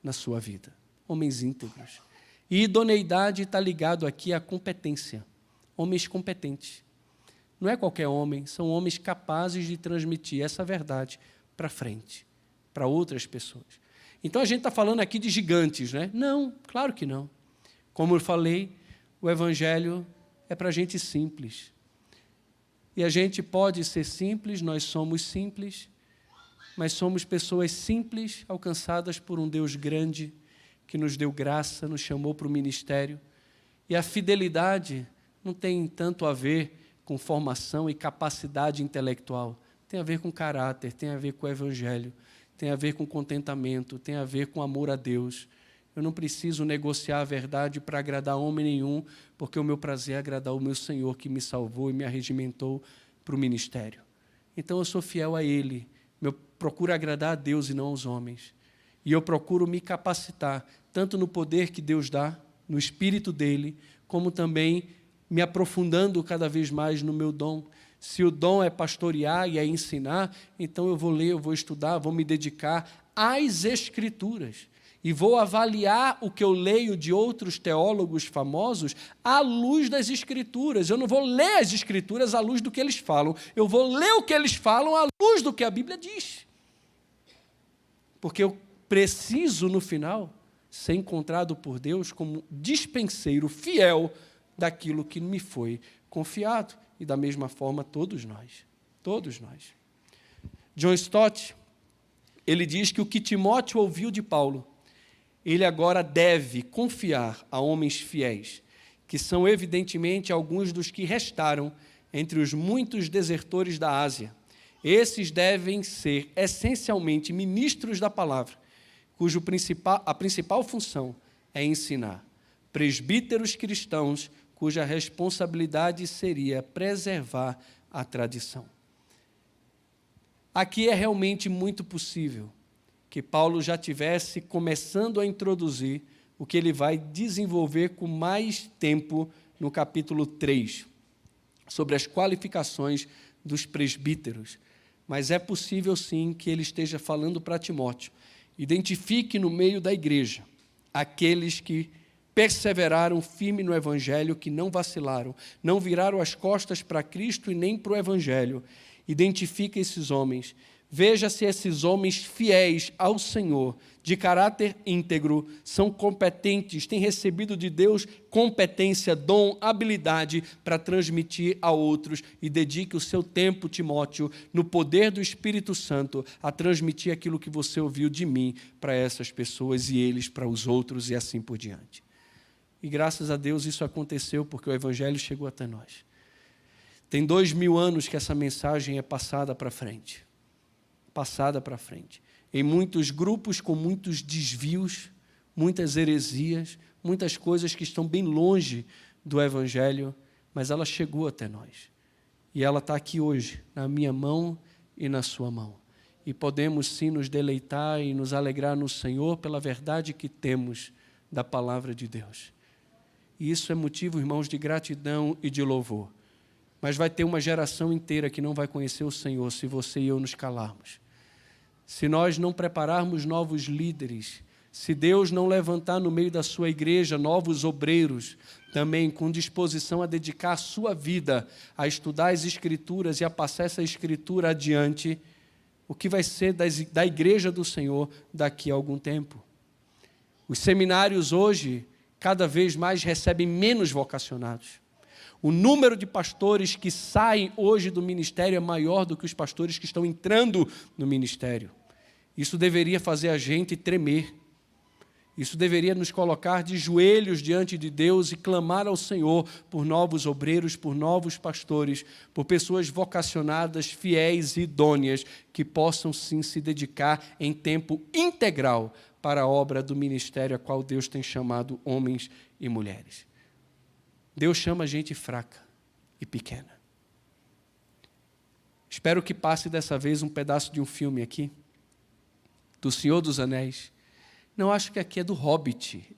na sua vida, homens íntegros. E idoneidade está ligado aqui à competência, homens competentes. Não é qualquer homem, são homens capazes de transmitir essa verdade para frente, para outras pessoas. Então a gente está falando aqui de gigantes, né? Não, claro que não. Como eu falei, o Evangelho é para gente simples. E a gente pode ser simples, nós somos simples, mas somos pessoas simples, alcançadas por um Deus grande, que nos deu graça, nos chamou para o ministério. E a fidelidade não tem tanto a ver com formação e capacidade intelectual. Tem a ver com caráter, tem a ver com o Evangelho, tem a ver com contentamento, tem a ver com amor a Deus. Eu não preciso negociar a verdade para agradar homem nenhum, porque o meu prazer é agradar o meu Senhor, que me salvou e me arregimentou para o ministério. Então eu sou fiel a Ele, eu procuro agradar a Deus e não aos homens. E eu procuro me capacitar, tanto no poder que Deus dá, no Espírito dEle, como também me aprofundando cada vez mais no meu dom. Se o dom é pastorear e é ensinar, então eu vou ler, eu vou estudar, vou me dedicar às Escrituras, e vou avaliar o que eu leio de outros teólogos famosos à luz das Escrituras. Eu não vou ler as Escrituras à luz do que eles falam, eu vou ler o que eles falam à luz do que a Bíblia diz. Porque eu preciso, no final, ser encontrado por Deus como dispenseiro fiel daquilo que me foi confiado. E da mesma forma, todos nós. Todos nós. John Stott, ele diz que o que Timóteo ouviu de Paulo, ele agora deve confiar a homens fiéis, que são evidentemente alguns dos que restaram entre os muitos desertores da Ásia. Esses devem ser essencialmente ministros da palavra, a principal função é ensinar. Presbíteros cristãos, cuja responsabilidade seria preservar a tradição. Aqui é realmente muito possível que Paulo já tivesse começando a introduzir o que ele vai desenvolver com mais tempo no capítulo 3, sobre as qualificações dos presbíteros. Mas é possível sim que ele esteja falando para Timóteo. Identifique no meio da igreja aqueles que perseveraram firme no Evangelho, que não vacilaram, não viraram as costas para Cristo e nem para o Evangelho. Identifique esses homens. Veja se esses homens fiéis ao Senhor, de caráter íntegro, são competentes, têm recebido de Deus competência, dom, habilidade para transmitir a outros, e dedique o seu tempo, Timóteo, no poder do Espírito Santo, a transmitir aquilo que você ouviu de mim para essas pessoas e eles para os outros e assim por diante. E graças a Deus isso aconteceu porque o Evangelho chegou até nós. Tem 2000 anos que essa mensagem é passada para frente. Em muitos grupos com muitos desvios, muitas heresias, muitas coisas que estão bem longe do Evangelho, mas ela chegou até nós. E ela está aqui hoje, na minha mão e na sua mão. E podemos sim nos deleitar e nos alegrar no Senhor pela verdade que temos da palavra de Deus. E isso é motivo, irmãos, de gratidão e de louvor. Mas vai ter uma geração inteira que não vai conhecer o Senhor se você e eu nos calarmos. Se nós não prepararmos novos líderes, se Deus não levantar no meio da sua igreja novos obreiros, também com disposição a dedicar a sua vida a estudar as Escrituras e a passar essa Escritura adiante, o que vai ser da igreja do Senhor daqui a algum tempo? Os seminários hoje, cada vez mais recebem menos vocacionados. O número de pastores que saem hoje do ministério é maior do que os pastores que estão entrando no ministério. Isso deveria fazer a gente tremer. Isso deveria nos colocar de joelhos diante de Deus e clamar ao Senhor por novos obreiros, por novos pastores, por pessoas vocacionadas, fiéis e idôneas, que possam sim se dedicar em tempo integral para a obra do ministério a qual Deus tem chamado homens e mulheres. Deus chama gente fraca e pequena. Espero que passe dessa vez um pedaço de um filme aqui, do Senhor dos Anéis. Não, acho que aqui é do Hobbit,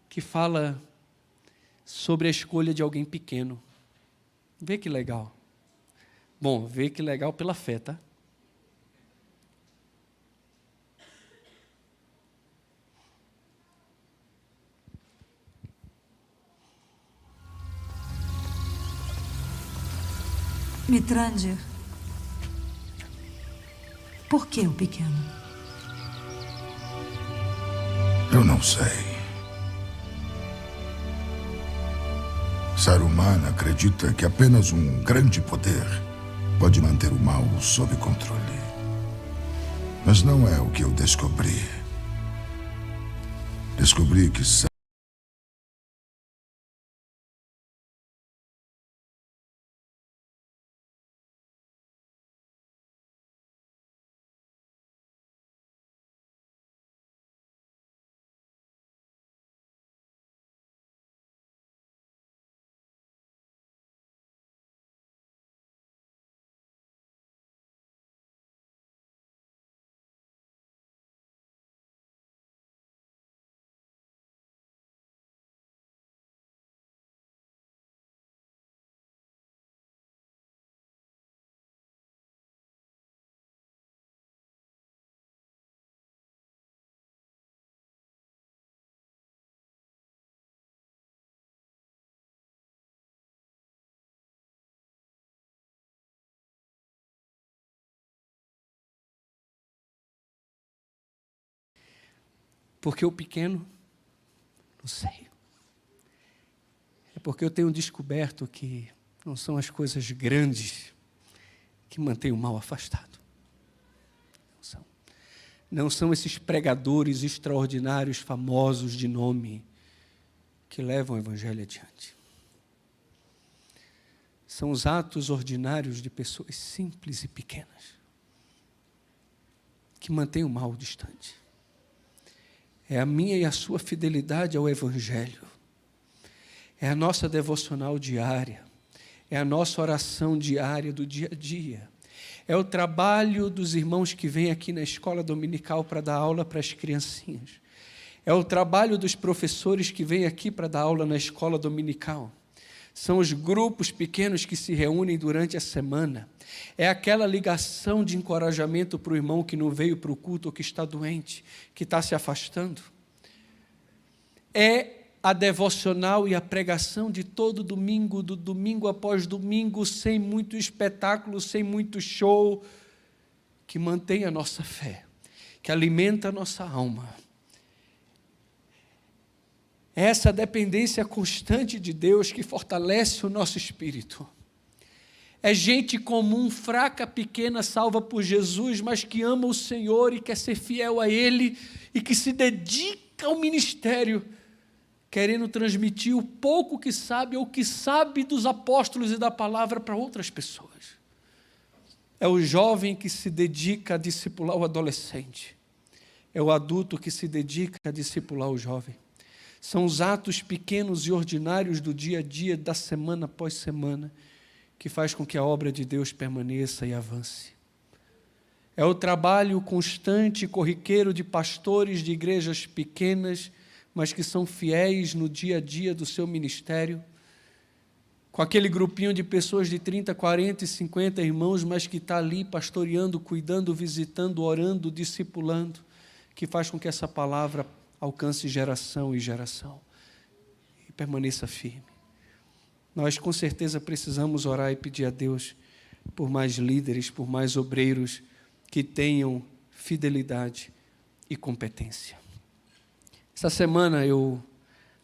que fala sobre a escolha de alguém pequeno. Vê que legal. Bom, vê que legal pela fé, tá? Mithrandir, por que o pequeno? Eu não sei. Saruman acredita que apenas um grande poder pode manter o mal sob controle. Mas não é o que eu descobri. Descobri que Porque o pequeno? Não sei. É porque eu tenho descoberto que não são as coisas grandes que mantêm o mal afastado. Não são. Não são esses pregadores extraordinários, famosos de nome, que levam o evangelho adiante. São os atos ordinários de pessoas simples e pequenas, que mantêm o mal distante. É a minha e a sua fidelidade ao evangelho. É a nossa devocional diária. É a nossa oração diária do dia a dia. É o trabalho dos irmãos que vêm aqui na escola dominical para dar aula para as criancinhas. É o trabalho dos professores que vêm aqui para dar aula na escola dominical. São os grupos pequenos que se reúnem durante a semana. É aquela ligação de encorajamento para o irmão que não veio para o culto ou que está doente, que está se afastando. É a devocional e a pregação de todo domingo, do domingo após domingo, sem muito espetáculo, sem muito show, que mantém a nossa fé, que alimenta a nossa alma. É essa dependência constante de Deus que fortalece o nosso espírito. É gente comum, fraca, pequena, salva por Jesus, mas que ama o Senhor e quer ser fiel a Ele e que se dedica ao ministério, querendo transmitir o pouco que sabe ou que sabe dos apóstolos e da palavra para outras pessoas. É o jovem que se dedica a discipular o adolescente. É o adulto que se dedica a discipular o jovem. São os atos pequenos e ordinários do dia a dia, da semana após semana, que faz com que a obra de Deus permaneça e avance. É o trabalho constante e corriqueiro de pastores de igrejas pequenas, mas que são fiéis no dia a dia do seu ministério, com aquele grupinho de pessoas de 30, 40 e 50 irmãos, mas que está ali pastoreando, cuidando, visitando, orando, discipulando, que faz com que essa palavra alcance geração e geração e permaneça firme. Nós com certeza precisamos orar e pedir a Deus por mais líderes, por mais obreiros que tenham fidelidade e competência. Essa semana eu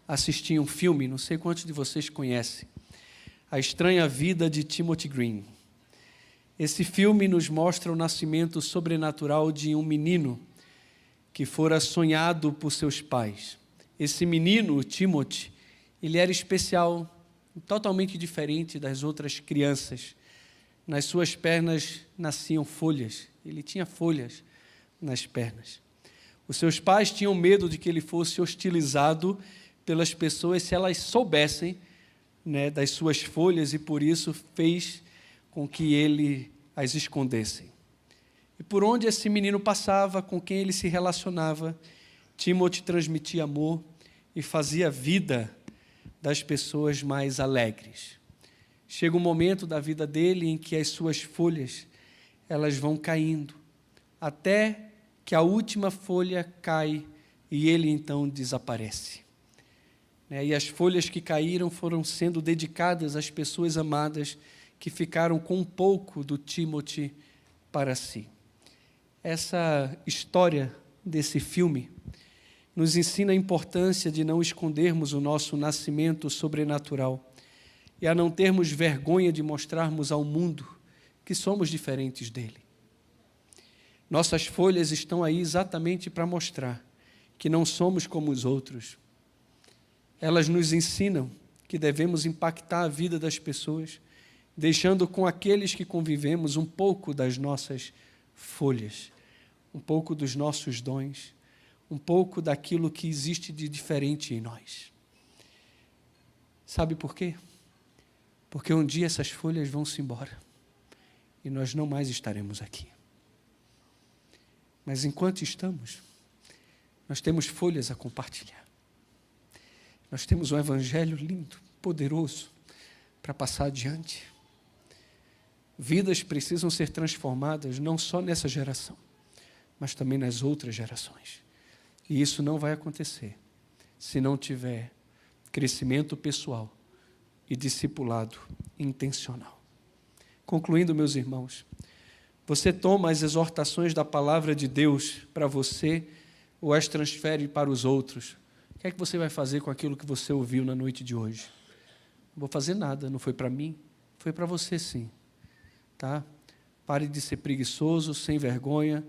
assisti um filme, não sei quantos de vocês conhecem, A Estranha Vida de Timothy Green. Esse filme nos mostra o nascimento sobrenatural de um menino que fora sonhado por seus pais. Esse menino, Timothy, ele era especial, totalmente diferente das outras crianças. Nas suas pernas nasciam folhas, ele tinha folhas nas pernas. Os seus pais tinham medo de que ele fosse hostilizado pelas pessoas se elas soubessem, das suas folhas, e por isso fez com que ele as escondessem. E por onde esse menino passava, com quem ele se relacionava, Timothy transmitia amor e fazia a vida das pessoas mais alegres. Chega um momento da vida dele em que as suas folhas, elas vão caindo, até que a última folha cai e ele então desaparece. E as folhas que caíram foram sendo dedicadas às pessoas amadas que ficaram com um pouco do Timothy para si. Essa história desse filme nos ensina a importância de não escondermos o nosso nascimento sobrenatural e a não termos vergonha de mostrarmos ao mundo que somos diferentes dele. Nossas folhas estão aí exatamente para mostrar que não somos como os outros. Elas nos ensinam que devemos impactar a vida das pessoas, deixando com aqueles que convivemos um pouco das nossas folhas, um pouco dos nossos dons, um pouco daquilo que existe de diferente em nós. Sabe por quê? Porque um dia essas folhas vão se embora e nós não mais estaremos aqui. Mas enquanto estamos, nós temos folhas a compartilhar. Nós temos um evangelho lindo, poderoso, para passar adiante. Vidas precisam ser transformadas não só nessa geração, mas também nas outras gerações. E isso não vai acontecer se não tiver crescimento pessoal e discipulado intencional. Concluindo, meus irmãos, você toma as exortações da palavra de Deus para você ou as transfere para os outros, o que é que você vai fazer com aquilo que você ouviu na noite de hoje? Não vou fazer nada, não foi para mim, foi para você sim. Tá? Pare de ser preguiçoso, sem vergonha,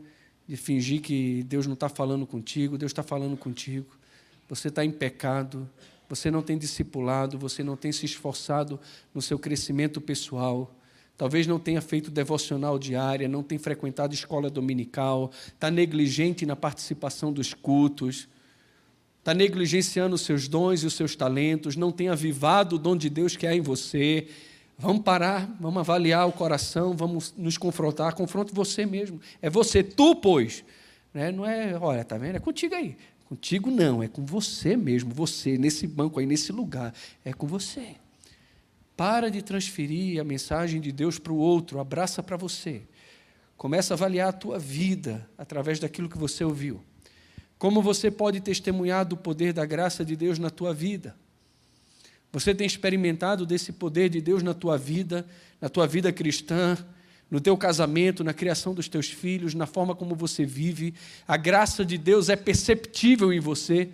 de fingir que Deus não está falando contigo. Deus está falando contigo. Você está em pecado, você não tem discipulado, você não tem se esforçado no seu crescimento pessoal. Talvez não tenha feito devocional diária, não tenha frequentado escola dominical, está negligente na participação dos cultos, está negligenciando os seus dons e os seus talentos, não tem avivado o dom de Deus que há em você. Vamos parar, vamos avaliar o coração, vamos nos confrontar. Confronte você mesmo. É você, tu, pois. Não é, olha, está vendo? É contigo aí. Contigo não, é com você mesmo. Você, nesse banco aí, nesse lugar. É com você. Para de transferir a mensagem de Deus para o outro. Abraça para você. Começa a avaliar a tua vida através daquilo que você ouviu. Como você pode testemunhar do poder da graça de Deus na tua vida? Você tem experimentado desse poder de Deus na tua vida cristã, no teu casamento, na criação dos teus filhos, na forma como você vive. A graça de Deus é perceptível em você.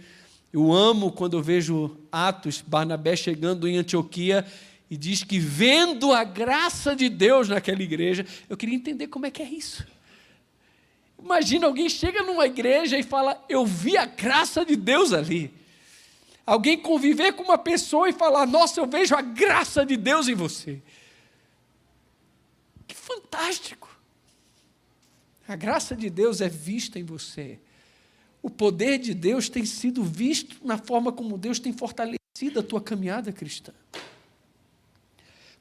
Eu amo quando eu vejo Atos, Barnabé chegando em Antioquia e diz que vendo a graça de Deus naquela igreja, eu queria entender como é que é isso. Imagina alguém chega numa igreja e fala, eu vi a graça de Deus ali. Alguém conviver com uma pessoa e falar, nossa, eu vejo a graça de Deus em você. Que fantástico. A graça de Deus é vista em você. O poder de Deus tem sido visto na forma como Deus tem fortalecido a tua caminhada cristã.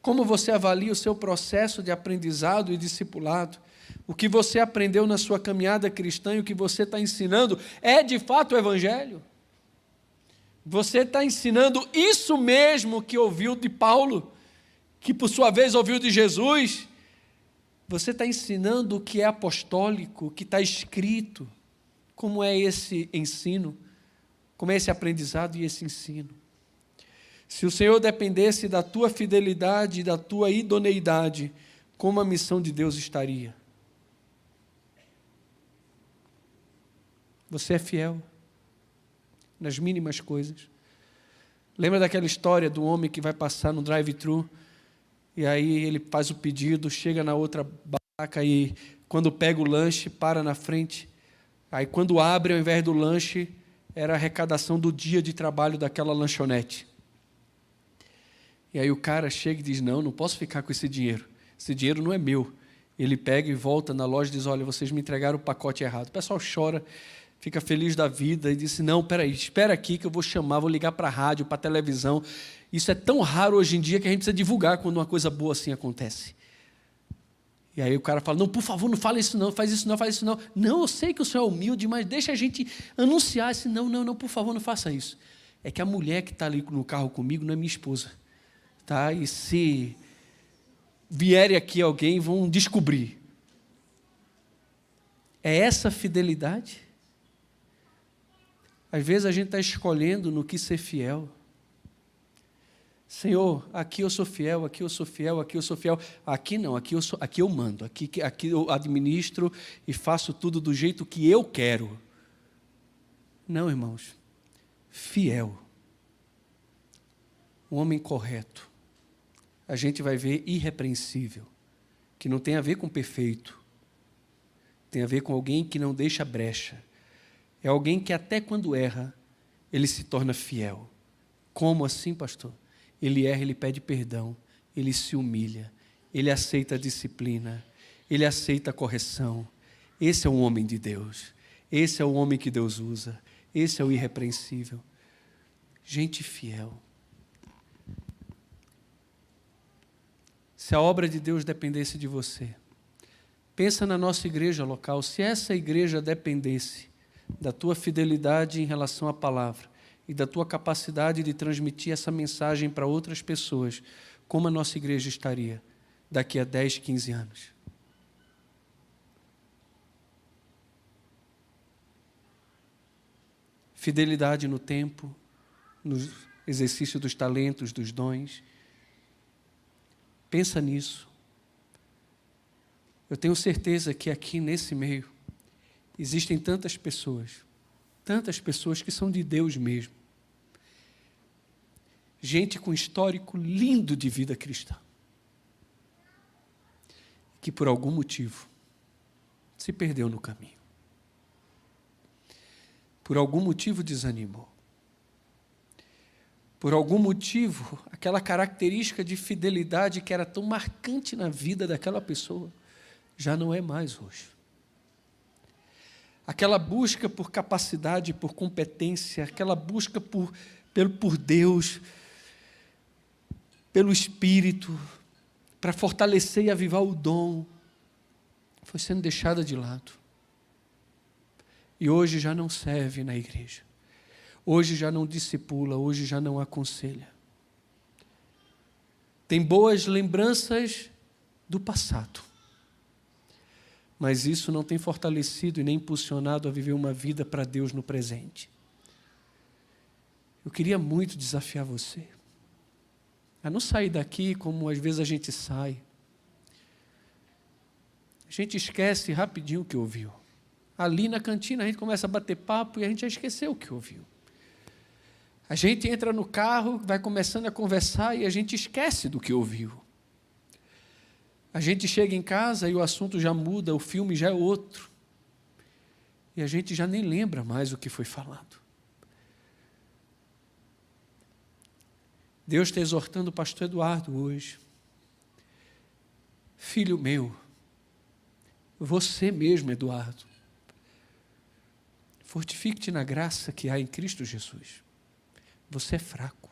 Como você avalia o seu processo de aprendizado e discipulado? O que você aprendeu na sua caminhada cristã e o que você está ensinando é de fato o Evangelho? Você está ensinando isso mesmo que ouviu de Paulo, que por sua vez ouviu de Jesus? Você está ensinando o que é apostólico, o que está escrito? Como é esse ensino? Como é esse aprendizado e esse ensino? Se o Senhor dependesse da tua fidelidade e da tua idoneidade, como a missão de Deus estaria? Você é fiel nas mínimas coisas. Lembra daquela história do homem que vai passar no drive-thru e aí ele faz o pedido, chega na outra barraca e quando pega o lanche, para na frente. Aí quando abre, ao invés do lanche, era a arrecadação do dia de trabalho daquela lanchonete. E aí o cara chega e diz, não posso ficar com esse dinheiro não é meu. Ele pega e volta na loja e diz, olha, vocês me entregaram o pacote errado. O pessoal chora, fica feliz da vida e disse, não, peraí, espera aqui que eu vou chamar, vou ligar para a rádio, para a televisão. Isso é tão raro hoje em dia que a gente precisa divulgar quando uma coisa boa assim acontece. E aí o cara fala, não, por favor, não fala isso não, faz isso não, faz isso não. Não, eu sei que o senhor é humilde, mas deixa a gente anunciar. Disse, não, por favor, não faça isso. É que a mulher que está ali no carro comigo não é minha esposa. Tá? E se vierem aqui alguém, vão descobrir. É essa fidelidade? Às vezes a gente está escolhendo no que ser fiel. Senhor, aqui eu sou fiel, aqui eu sou fiel, aqui eu sou fiel. Aqui não, aqui eu mando, aqui eu administro e faço tudo do jeito que eu quero. Não, irmãos. Fiel. Um homem correto. A gente vai ver irrepreensível, que não tem a ver com perfeito. Tem a ver com alguém que não deixa brecha. É alguém que até quando erra, ele se torna fiel. Como assim, pastor? Ele erra, ele pede perdão, ele se humilha, ele aceita a disciplina, ele aceita a correção. Esse é um homem de Deus. Esse é o homem que Deus usa. Esse é o irrepreensível. Gente fiel. Se a obra de Deus dependesse de você, pensa na nossa igreja local. Se essa igreja dependesse da tua fidelidade em relação à palavra e da tua capacidade de transmitir essa mensagem para outras pessoas, como a nossa igreja estaria daqui a 10, 15 anos? Fidelidade no tempo, no exercício dos talentos, dos dons. Pensa nisso. Eu tenho certeza que aqui nesse meio existem tantas pessoas Tantas pessoas que são de Deus mesmo. Gente com histórico lindo de vida cristã. Que por algum motivo se perdeu no caminho. Por algum motivo desanimou. Por algum motivo, aquela característica de fidelidade que era tão marcante na vida daquela pessoa, já não é mais hoje. Aquela busca por capacidade, por competência, aquela busca por Deus, pelo Espírito, para fortalecer e avivar o dom, foi sendo deixada de lado. E hoje já não serve na igreja. Hoje já não discipula, hoje já não aconselha. Tem boas lembranças do passado, mas isso não tem fortalecido e nem impulsionado a viver uma vida para Deus no presente. Eu queria muito desafiar você a não sair daqui como às vezes a gente sai. A gente esquece rapidinho o que ouviu. Ali na cantina a gente começa a bater papo e a gente já esqueceu o que ouviu. A gente entra no carro, vai começando a conversar e a gente esquece do que ouviu. A gente chega em casa e o assunto já muda, o filme já é outro. E a gente já nem lembra mais o que foi falado. Deus está exortando o pastor Eduardo hoje. Filho meu, você mesmo, Eduardo, fortifique-te na graça que há em Cristo Jesus. Você é fraco,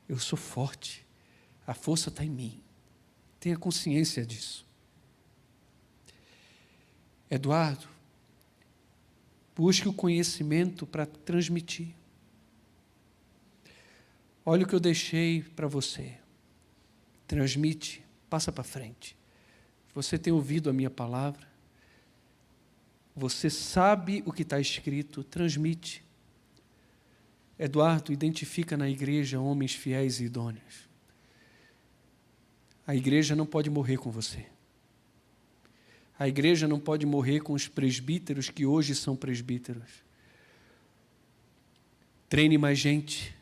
eu sou forte, a força está em mim. Tenha consciência disso. Eduardo, busque o conhecimento para transmitir. Olha o que eu deixei para você. Transmite, passa para frente. Você tem ouvido a minha palavra? Você sabe o que está escrito? Transmite. Eduardo, identifica na igreja homens fiéis e idôneos. A igreja não pode morrer com você. A igreja não pode morrer com os presbíteros que hoje são presbíteros. Treine mais gente,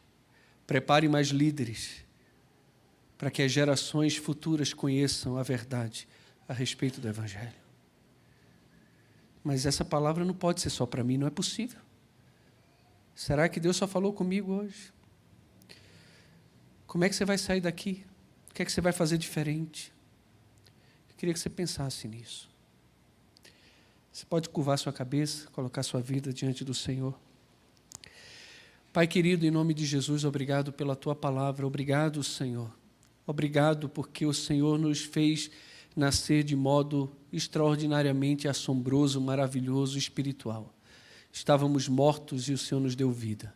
prepare mais líderes, para que as gerações futuras conheçam a verdade a respeito do Evangelho. Mas essa palavra não pode ser só para mim, não é possível. Será que Deus só falou comigo hoje? Como é que você vai sair daqui? O que é que você vai fazer diferente? Eu queria que você pensasse nisso. Você pode curvar sua cabeça, colocar sua vida diante do Senhor. Pai querido, em nome de Jesus, obrigado pela Tua palavra. Obrigado, Senhor. Obrigado porque o Senhor nos fez nascer de modo extraordinariamente assombroso, maravilhoso, espiritual. Estávamos mortos e o Senhor nos deu vida.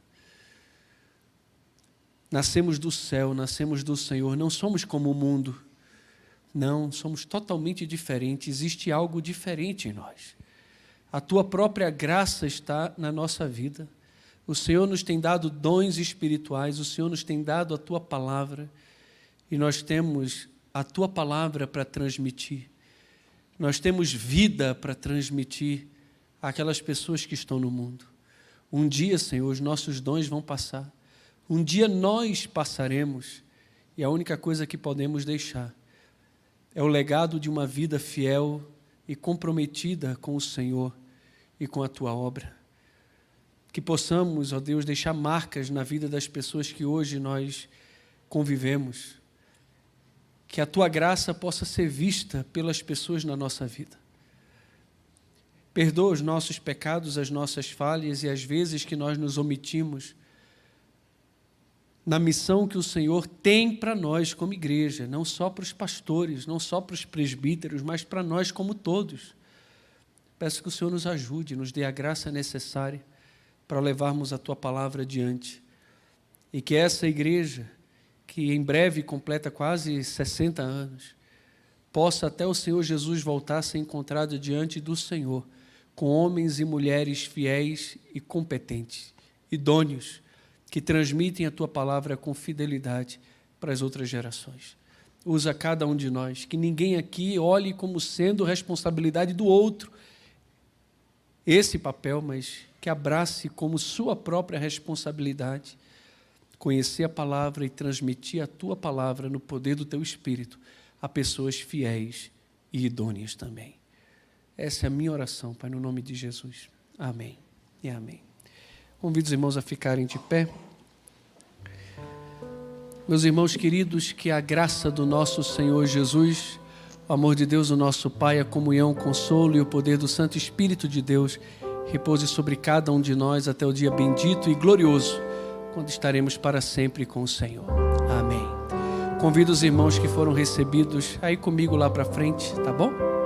Nascemos do céu, nascemos do Senhor, não somos como o mundo. Não, somos totalmente diferentes, existe algo diferente em nós. A Tua própria graça está na nossa vida. O Senhor nos tem dado dons espirituais, o Senhor nos tem dado a Tua palavra, e nós temos a Tua palavra para transmitir. Nós temos vida para transmitir àquelas pessoas que estão no mundo. Um dia, Senhor, os nossos dons vão passar. Um dia nós passaremos, e a única coisa que podemos deixar é o legado de uma vida fiel e comprometida com o Senhor e com a Tua obra. Que possamos, ó Deus, deixar marcas na vida das pessoas que hoje nós convivemos. Que a Tua graça possa ser vista pelas pessoas na nossa vida. Perdoa os nossos pecados, as nossas falhas e as vezes que nós nos omitimos na missão que o Senhor tem para nós como igreja, não só para os pastores, não só para os presbíteros, mas para nós como todos. Peço que o Senhor nos ajude, nos dê a graça necessária para levarmos a Tua palavra adiante. E que essa igreja, que em breve completa quase 60 anos, possa até o Senhor Jesus voltar a ser encontrada diante do Senhor, com homens e mulheres fiéis e competentes, idôneos, que transmitem a Tua palavra com fidelidade para as outras gerações. Usa cada um de nós, que ninguém aqui olhe como sendo responsabilidade do outro esse papel, mas que abrace como sua própria responsabilidade conhecer a palavra e transmitir a tua palavra no poder do teu Espírito a pessoas fiéis e idôneas também. Essa é a minha oração, Pai, no nome de Jesus. Amém e amém. Convido os irmãos a ficarem de pé. Meus irmãos queridos, que a graça do nosso Senhor Jesus, o amor de Deus, o nosso Pai, a comunhão, o consolo e o poder do Santo Espírito de Deus repouse sobre cada um de nós até o dia bendito e glorioso, quando estaremos para sempre com o Senhor. Amém. Convido os irmãos que foram recebidos aí comigo lá para frente, tá bom?